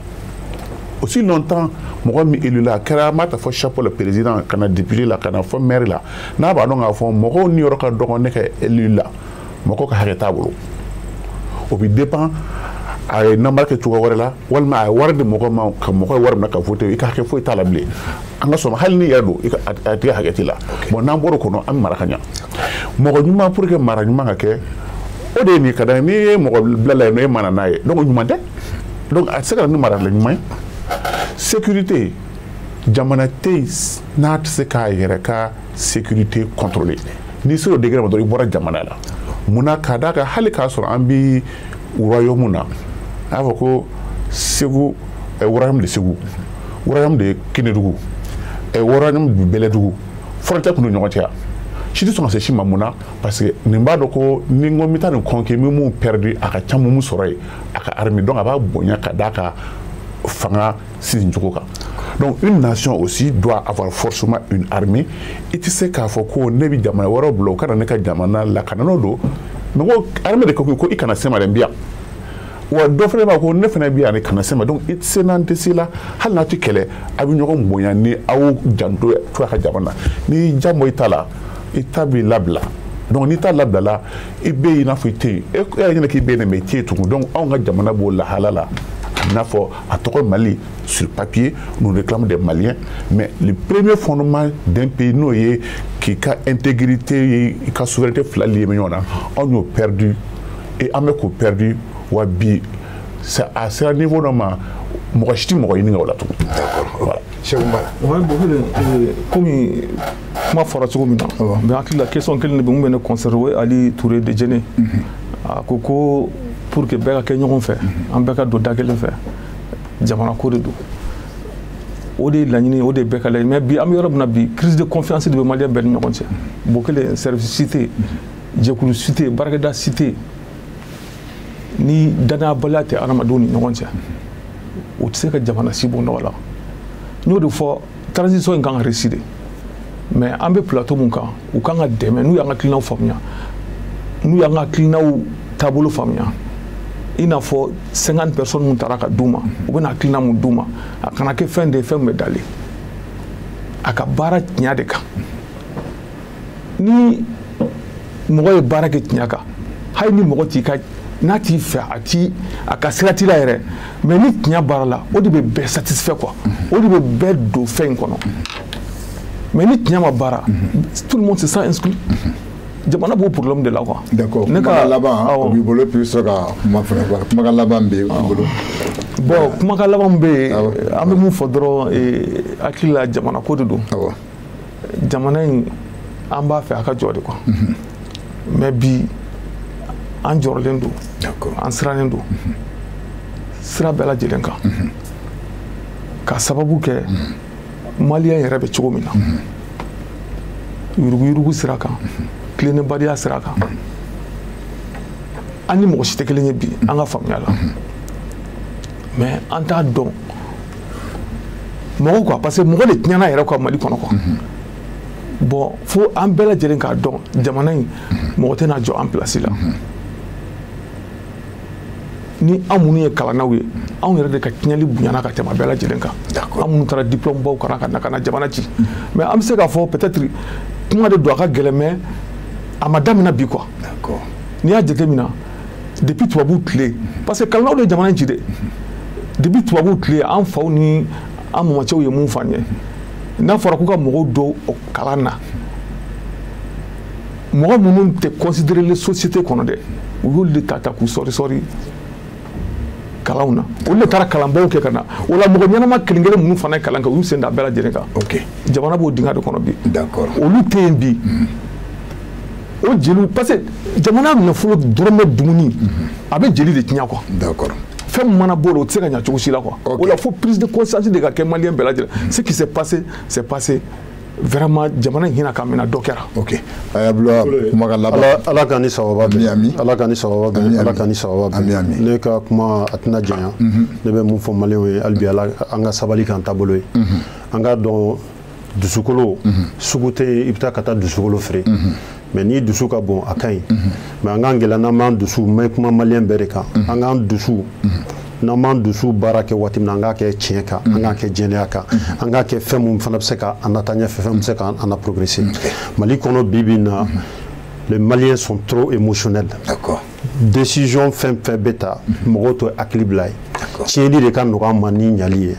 aussi longtemps mɔgɔ min élu la a kɛra m'a ta fɔ chapeau le président ka na député la ka na fɔ maire la n'a b'a dɔn k'a fɔ mɔgɔw ni yɔrɔ ka dɔgɔ ne ka élu la mɔgɔw ka hakɛ t'a bolo o bɛ dépend a ye namara kɛ cogo wɛrɛ la walima a ye wari di mɔgɔ ma ka mɔgɔ ye wari minɛ ka voter i ka hakɛ foyi t'a la bilen an ka sɔn hali ni yɛrɛ don a tigi hakɛ t'i la bon n'an bɔra o kɔnɔ an bɛ mara ka ɲa mɔgɔ ɲuman pour que mara ɲuman ka kɛ o de ye nin ka da n'i ye mɔgɔ bila la yen nɔ e ma na n'a ye donc ɲuman tɛ donc a tɛ se ka na ni mara la ɲuman ye sécurité jamana tɛ yen n'a tɛ se k'a yɛrɛ ka sécurité contrôler n'i sera o degré ma dɔrɔn i bɔra jamana la munna k'a d'a kan hali k'a sɔrɔ an bɛ royaume na a y'a fɔ ko Segu royaume de Segu royaume de Kinedugu royaume de Bɛlɛdugu frontière tun ni ɲɔgɔn cɛ si tu sɔn ka se si ma mun na parce que nin b'a dɔn ko ni n ko n bɛ taa nin kɔn kɛ n bɛ mun perdu a ka ca mun sɔrɔ yen a ka armée donc a b'a bonya ka d'a ka fanga sigi cogo kan donc une nation aussi doit avoir forcément une armée i tɛ se k'a fɔ ko ne bɛ jamana wɛrɛw bila u kana ne ka jamana lakana n'o don mais ko armée de ko i kana se ma dɛ n bi yan wa dɔ fana b'a ko ne fana bɛ yan ne kana se ma donc i tɛ se n'an tɛ se la hali n'a tɛ kɛlɛ a bɛ ɲɔgɔn bonya ni aw janto to a ka jamana n'i ja bɔ i ta la i ta b'i labila donc n'i t'a labila la i bɛ yen i n'a fɔ i tɛ yen e yɛrɛ ɲɛna k'i bɛ yen mais i tɛ yen tugun donc anw ka jamana b'o lahala la i n'a fɔ a tɔgɔ Mali sur papier nous réclamons des Maliens mais le premier fondement d'un pays n'o ye k'i ka intégrité i ka souveraineté fila lié bɛ ɲɔgɔn na anw y'o perdu et an bɛ k'o perdu wa bi a sera niveau dɔ ma mɔgɔ si tɛ mɔgɔ ɲininka o la tugun. Voilà. Cheikh Oumar. Ouais, comme kuma fɔra cogo min na mais hakili la question kelen de bɛ mun bɛ ne conserver Ali Touré de Jene a ko ko pour que bɛɛ ka kɛ ɲɔgɔn fɛ an bɛɛ ka don da kelen fɛ jamana ko de don o de ye laɲini o de ye bɛɛ ka laɲini mais bi an bɛ yɔrɔ min na bi crise de confiance de bɛ maliyɛn bɛɛ ni ɲɔgɔn cɛ bon kelen service cité jɛkulu cité baarakɛda cité ni danayabaliya tɛ adamadenw ni ɲɔgɔn cɛ o tɛ se ka jamana si bɔ nɔgɔ la n y'o de fɔ transition in kan ka réussir de mais an bɛ plateau mun kan u kan ka dɛmɛ n'u y'an ka hakilinaw faamuya n'u y'an ka hakilinaw taabolo faamuya i n'a fɔ 50 personnes mun taara ka d'u ma u bɛna hakilina mun d'u ma a kana kɛ fɛn de ye fɛn min bɛ dalen a ka baara tiɲɛ de kan ni mɔgɔ ye baara kɛ tiɲɛ kan hali ni mɔgɔ t'i ka n'a t'i fɛ a ka sira t'i la yɛrɛ mais ni tiɲɛ baara la o de bɛ bɛɛ satisfait quoi o de bɛ bɛɛ don fɛn in kɔnɔ mais ni tiɲɛ ma baara tout le monde se sent exclu jamana b'o problème de la quoi. D'accord. Kumakan laban o b'i bolo puis sɔrɔ ka kuma fana fɔ kumakan laban bɛ b'i bolo. Bon kumakan laban bɛ yen an bɛ mun fɔ dɔrɔn hakili la jamana ko de don jamana in an b'a fɛ a ka jɔ de quoi mais bi an jɔrɔlen don an sirannen don sira bɛɛ lajɛlen kan ka sababu kɛ maliyɛn yɛrɛ bɛ cogo min na yurugu-yurugu sira kan tilennenbaliya sira kan an ni mɔgɔ si tɛ kelen ye bi an ka faamuya la mais an t'a dɔn mɔgɔ quoi parce que mɔgɔ de tiɲɛna yɛrɛ quoi Mali kɔnɔ quoi bon fo an bɛɛ lajɛlen k'a dɔn jamana in mɔgɔ tɛna jɔ an place la ni an minnu ye kalannaw ye anw yɛrɛ de ka tiɲɛli bonyana ka tɛmɛ bɛɛ lajɛlen kan an minnu taara diplôme baw kalan ka na jamana ci mais an bɛ se k'a fɔ peut-être kuma de don a ka gɛlɛn mais a ma daminɛ bi quoi n'i y'a jateminɛ depuis tubabuw tile parce que kalannaw de ye jamana in ci dɛ depuis tubabuw tile an faw ni an mamacɛw ye mun fɔ an ye n'a fɔra k'u ka mɔgɔw don o kalan na mɔgɔ minnu tɛ considérer les sociétés kɔnɔ dɛ u y'olu de ta k'u sɔri kalanw na olu de taara kalanbaw kɛ ka na o la mɔgɔ ɲɛnama kelen-kelen minnu fana ye kalan kɛ u y'u sen da bɛɛ lajɛlen kan jamana b'o dingɛ de kɔnɔ bi olu tɛ yen bi o jeliw parce que jamana nafolo dɔrɔmɛ dumuni a bɛ jeli de tiɲɛ quoi fɛn min mana bɔ o la o tɛ se ka ɲɛ cogo si la quoi o la fo prise de conscience de ka kɛ maliyɛn bɛɛ lajɛlen ce qui s'est passé c'est passé vraiment jamana in hinɛ ka minɛ dɔ kɛra ala ka ni sababa bɛn ala ka ni sababa bɛn ala ka ni sababa bɛn ne ka kuma a tɛna janya ne bɛ mun fɔ maliyɛnw ye hali bi ala an ka sabali k'an taabolo ye an k'a dɔn dusukolo sugu tɛ yen i bɛ taa ka taa dusukolo feere mais ni dusu ka bon a ka ɲi mais an k'an gɛlɛya n'an b'an dusu n bɛ kuma maliyɛn bɛɛ de kan an k'an dusu n'an b'an dusu baara kɛ waati min na an k'a kɛ tiɲɛ kan an k'a kɛ jɛnɛya kan an k'a kɛ fɛn mun fana bɛ se ka an nata ɲɛfɛ fɛn min bɛ se ka an na progresser Mali kɔnɔ bi bi in na les Maliens sont trop émotionnels décision fɛn fɛn bɛ ta mɔgɔw to hakili bila ye tiɲɛli de ka nɔgɔ an ma ni ɲali ye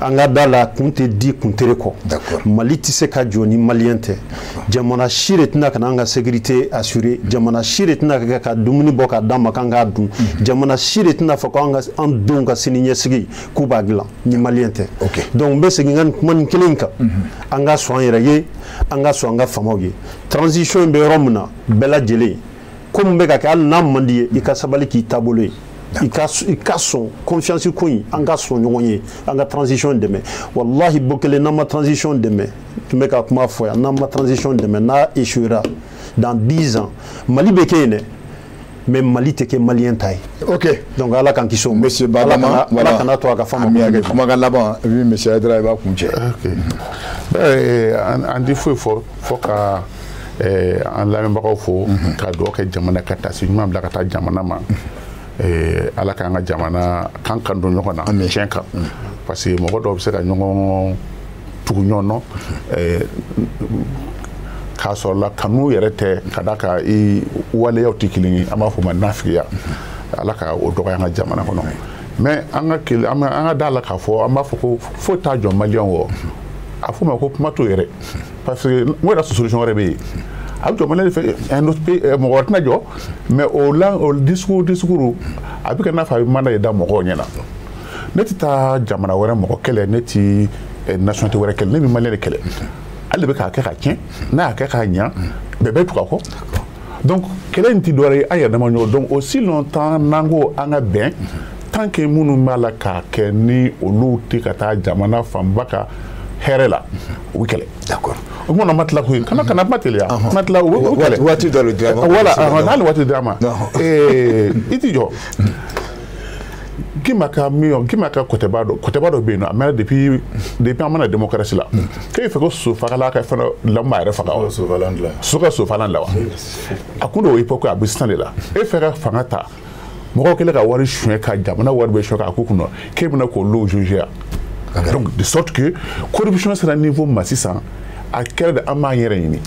an ka da la kun tɛ di kun tere kɔ Mali tɛ se ka jɔ ni Maliyɛn tɛ jamana si de tɛna ka na an ka sécurité assurer jamana si de tɛna kɛ ka dumuni bɔ k'a d'an ma k'an k'a dun jamana si de tɛna fɔ ko an denw ka sini ɲɛsigi k'u b'a dilan ni Maliyɛn tɛ donc n bɛ segin ka nin kuma nin kelen kan an ka sɔn an yɛrɛ ye an ka sɔn an ka faamaw ye transition in bɛ yɔrɔ min na bɛɛ lajɛlen ko mun bɛ ka kɛ hali n'a man di ye i ka sabali k'i taabolo ye i ka sɔn confiance ko in an ka sɔn ɲɔgɔn ye an ka transition dɛmɛ wallahi bɔ kelen n'an ma transition dɛmɛ tun bɛ ka kuma fɔ yan n'an ma transition dɛmɛ n'a échouera dans 10 ans Mali bɛ kɛ yen dɛ mais Mali tɛ kɛ malien ta ye ok donc ala k'an kisi o ma monsieur Badama ala kana to a ka fama kumakan laban oui monsieur Aidara i b'a kuncɛ an di foyi fɔ ka an lamɛnbagaw fo ka dugawu kɛ jamana ka taasi ɲuman bila ka taa jamana ma ala k'an ka jamana kan don ɲɔgɔn na tiɲɛ kan parce que mɔgɔ dɔw bɛ se ka ɲɔgɔn tugu ɲɔgɔn nɔ k'a sɔrɔ la kanu yɛrɛ tɛ ka da ka i waleyaw tɛ kelen ye an b'a fɔ ma nafigiya ala ka o dɔgɔya an ka jamana kɔnɔ mais an ka da la k'a fɔ an b'a fɔ ko foyi t'a jɔ maliyɛn wɔ a fɔ ma ko kuma t'o yɛrɛ parce que n yɛrɛ solution wɛrɛ bɛ yen a bɛ jɔ maliyɛn de fɛ un autre pays mɔgɔ wɛrɛ tɛna jɔ mais o discours a bɛ kɛ n'a fɔ a bɛ mana de da mɔgɔw ɲɛna ne tɛ taa jamana wɛrɛ mɔgɔ kɛlɛ ne tɛ nationalité wɛrɛ kɛlɛ ne bɛ maliyɛn de kɛlɛ ale bɛ k'a kɛ ka tiɲɛ n'a y'a kɛ k'a ɲɛ bɛɛ bɛ tugu a kɔ donc kɛlɛ in tɛ dɔwɛrɛ ye an yɛrɛ dama ɲɔgɔn donc aussi longtemps n'an ko an ka bɛn tant que minnu b'a la k'a kɛ ni olu tɛ ka taa jamana fanba ka hɛrɛ la u bɛ kɛlɛ d'accord o mana ma tila ko ye kana kuma teliya kana tila u bɛ kɛlɛ waati dɔ le dira voilà hali waati dira ma i ti jɔ Gima ka koteba dɔ bɛ yen nɔ a mɛnna depuis an mana démocratie la k'e fɛ ko sosofagalan ka fɛn dɔ lamɔ a yɛrɛ faga wa so ka sofalan la wa a kun do époque a bɛ sisan de la e fɛ ka fanga ta mɔgɔw kɛlen ka wari suɲɛ ka jamana wari bɛ suɲɛ k'a k'u kunna k'e bɛna k'olu juger donc de sorte que corruption sera niveau ma sisan a kɛra de an b'an yɛrɛ ɲini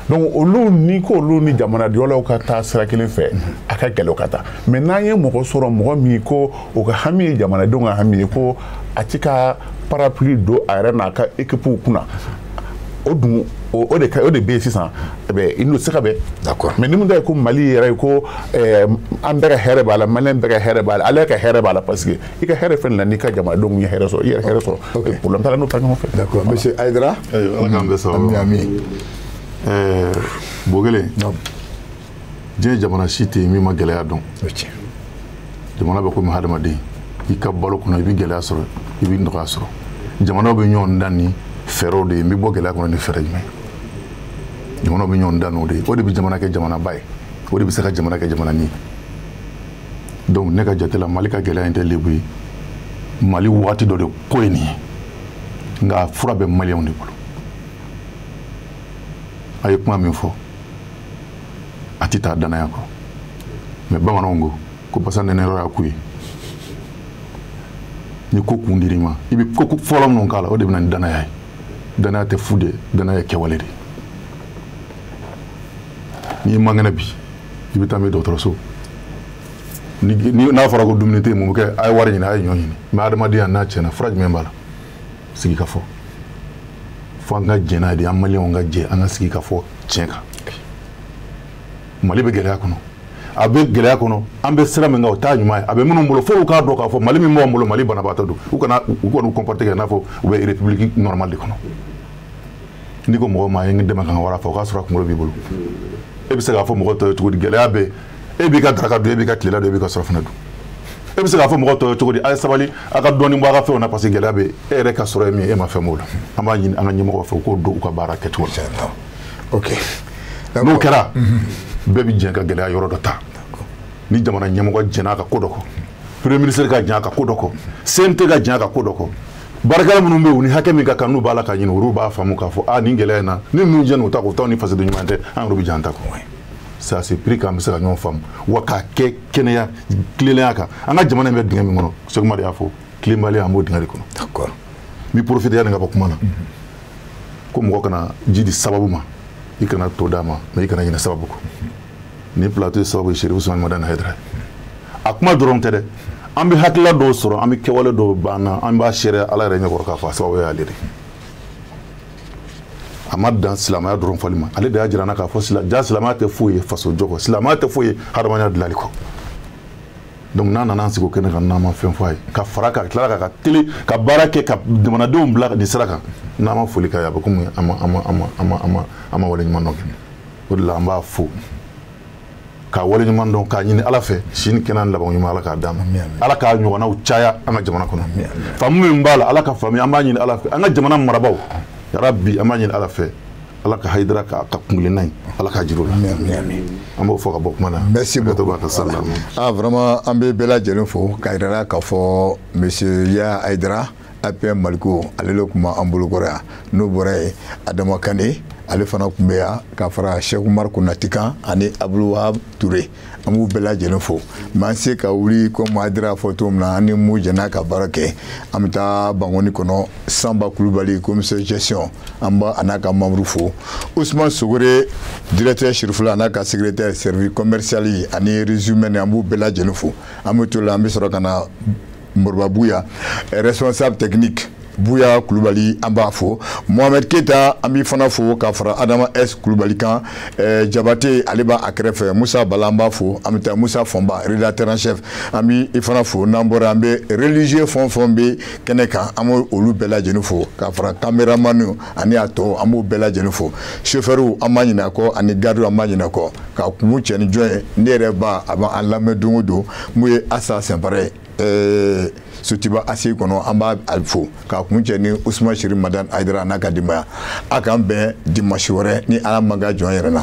donc olu ni ko olu ni jamanadiyɔlaw ka taa sira kelen fɛ a ka gɛlɛn o ka taa mais n'an ye mɔgɔ sɔrɔ mɔgɔ min ko o ka hami ye jamanadenw ka hami ye ko a ti ka parapluie don a yɛrɛ n'a ka équipe kunna o dun o de bɛ yen sisan i n'o se ka bɛn mais ni mun ta ye ko Mali yɛrɛ ye ko an bɛɛ ka hɛrɛ b'a la maliyɛn bɛɛ ka hɛrɛ b'a la ale ka hɛrɛ b'a la parce que i ka hɛrɛ fɛn la n'i ka jamanadenw ye hɛrɛ sɔrɔ i yɛrɛ hɛrɛ sɔrɔ problème t'a la n'o ta ɲɔgɔn fɛ d'accord monsieur Aidara ala k'an bɛɛ sababu Bogele diɲɛ jamana si tɛ yen min ma gɛlɛya dɔn jamana bɛ komi hadamaden i ka balo kɔnɔ i bɛ gɛlɛya sɔrɔ i bɛ nɔgɔya sɔrɔ jamanaw bɛ ɲɔgɔn dan ni fɛɛrɛw de ye n bɛ bɔ gɛlɛya kɔnɔ ni fɛɛrɛ jumɛn jamanaw bɛ ɲɔgɔn dan n'o de ye o de bɛ jamana kɛ jamanaba ye o de bɛ se ka jamana kɛ jamana ni donc ne ka jate la Mali ka gɛlɛya in tɛ lebu ye Mali waati dɔ de ko ye nin ye nka fura bɛ maliyɛnw de bolo a ye kuma min fɔ a tɛ taa danaya kɔ mais bamananw ko basa nɛnɛyɔrɔ y'a ku ye ni ko kun dir'i ma i bɛ ko fɔlɔ minnu k'a la o de bɛ na ni danaya ye danaya tɛ fu de danaya ye kɛwale de n'i man kɛnɛ bi i bɛ taa min dɔgɔtɔrɔso n'a fɔra ko dumuni tɛ yen mun bɛ kɛ a ye wari ɲini a ye ɲɔ ɲini mais adamadenya n'a tiɲɛna fura jumɛn b'a la sigi ka fɔ fo an ka jɛn n'a ye de an maliyɛnw ka jɛ an ka sigi ka fɔ tiɲɛ kan Mali bɛ gɛlɛya kɔnɔ a bɛ gɛlɛya kɔnɔ an bɛ sira min kan o t'a ɲuman ye a bɛ minnu bolo fo u k'a dɔn k'a fɔ Mali min b'an bolo Mali banabaatɔ don u kɔni comporter kɛ i n'a fɔ u bɛ république normale de kɔnɔ n'i ko mɔgɔ ma ye n dɛmɛ ka n ka wara fɔ o k'a sɔrɔ a kunkolo b'i bolo e bɛ se k'a fɔ mɔgɔ tɔ ye cogo di gɛlɛya bɛ e b'i ka daraka dun e b'i ka tilela dun e b'i ka surafana dun e bɛ se k'a fɔ mɔgɔ tɔ ye cogo di a ye sabali a ka dɔɔni bɔ a ka fɛnw na parce que gɛlɛya bɛ e yɛrɛ ka sɔrɔ ye min ye e ma fɛn m'o la an b'a ɲini an ka ɲɛmɔgɔw fɛ u k'o don u ka baara kɛcogo la ok n'o kɛra bɛɛ bɛ jɛn ka gɛlɛya yɔrɔ dɔ ta ni jamana ɲɛmɔgɔ jɛn'a ka ko dɔ kɔ premier ministre ka jɛn a ka ko dɔ kɔ CNT ka jɛn a ka ko dɔ kɔ baarakɛla minnu bɛ yen u ni hakɛ min ka kan n'u b'a la ka ɲini olu b'a faamu k'a fɔ nin gɛlɛya in na ni ninnu jɛn u ta k'u t'aw ni fasoden ɲuman tɛ an yɛrɛ bɛ jɛn an ta kɔ ça c'est pris k'an bɛ se ka ɲɔgɔn faamu wa k'a kɛ kɛnɛya tilennenya kan an ka jamana in bɛ dingɛ min kɔnɔ Sɛkumaru y'a fɔ tilenbaliya an b'o dingɛ de kɔnɔ d'accord n bɛ profiter yanni ka bɔ kuma na ko mɔgɔ kana ji di sababu ma i kana to d'a ma mais i kana ɲinɛ sababu kɔ ni plateau ye sababu ye Cherif Usumani Madani Haidara a kuma dɔrɔn tɛ dɛ an bɛ hakilila dɔw sɔrɔ an bɛ kɛwale dɔw b'an na an b'a seereya Ala yɛrɛ ɲɛkɔrɔ k'a fɔ a sababu y'ale de a ma dan silamɛya dɔrɔn fɔli ma ale de y'a jira an na k'a fɔ silamɛya tɛ foyi ye faso jɔ kɔ silamɛya tɛ foyi ye hadamadenya dilanli kɔ donc n'a nana an sigi o kɛnɛ kan n'an ma fɛn fɔ a ye ka fara ka tila ka teli ka baara kɛ ka jamanadenw bila nin sira kan n'an ma foli k'a ye a bɛ komi an ma waleɲuman dɔ kɛ o de la an b'a fo ka wale ɲuman dɔn k'a ɲini ala fɛ sini kɛnɛ laban ɲuman ala k'a d'an ma ala k'a ɲɔgɔnnaw caya an ka jamana kɔnɔ faamu min b'a la ala ka faamuya an b'a ɲini ala fɛ an ka jamana marabaw yarabi an b'a ɲini ala fɛ ala ka Haidara ka kungilenna in ala ka jiro la an b'o fɔ ka bɔ kuma na merci beaucoup vraiment an bɛ bɛɛ lajɛlen fo ka yira k'a fɔ monsieur Ya Haidara APM Maliko ale le kuma an bolo kɔrɔ yan n'o bɔra yen Adama Kane ale fana tun bɛ yan ka fara Cheikh Umar Konate kan ani Abdul Wahab Touré an b'u bɛɛ lajɛlen fo m'an se ka wuli comme Haidara fɔ cogo min na an ni mu jɛnna ka baara kɛ an bɛ taa Bangoni kɔnɔ Samba Kulubali commissaire gestion an b'a a n'a ka membre fo Ousmane Sogore directeur Chirifula a n'a ka secrétaire service commercial ani résumé an b'u bɛɛ lajɛlen fo an bɛ to la an bɛ sɔrɔ ka na Moriba Bouya responsable technique Bouya Kulubali an b'a fo Mohamed Keita an b'i fana fo ka fara Adama S Kulubali kan Jabate ale b'a a kɛrɛfɛ Musa Bala an b'a fo an bɛ taa Musa Fonba rédacteur en chef an b'i fana fo n'an bɔra an bɛ religieux fɛn o fɛn bɛ kɛnɛ kan an b'o olu bɛɛ lajɛlen fo ka fara caméraman ani a tɔ an b'o bɛɛ lajɛlen fo chauffeur an b'a ɲinɛ kɔ ani garde an b'a ɲinɛ kɔ ka kun cɛ ni jɔn ye ne yɛrɛ b'a a b'an lamɛn don o don mun ye Asa Sɛnpare Sotiba Asi kɔnɔ an b'a fo ka kun cɛ ni Ousmane Chérif Madane Haidara n'a ka denbaya a k'an bɛn dimanche wɛrɛ ni ala man ka jɔn yɛrɛ la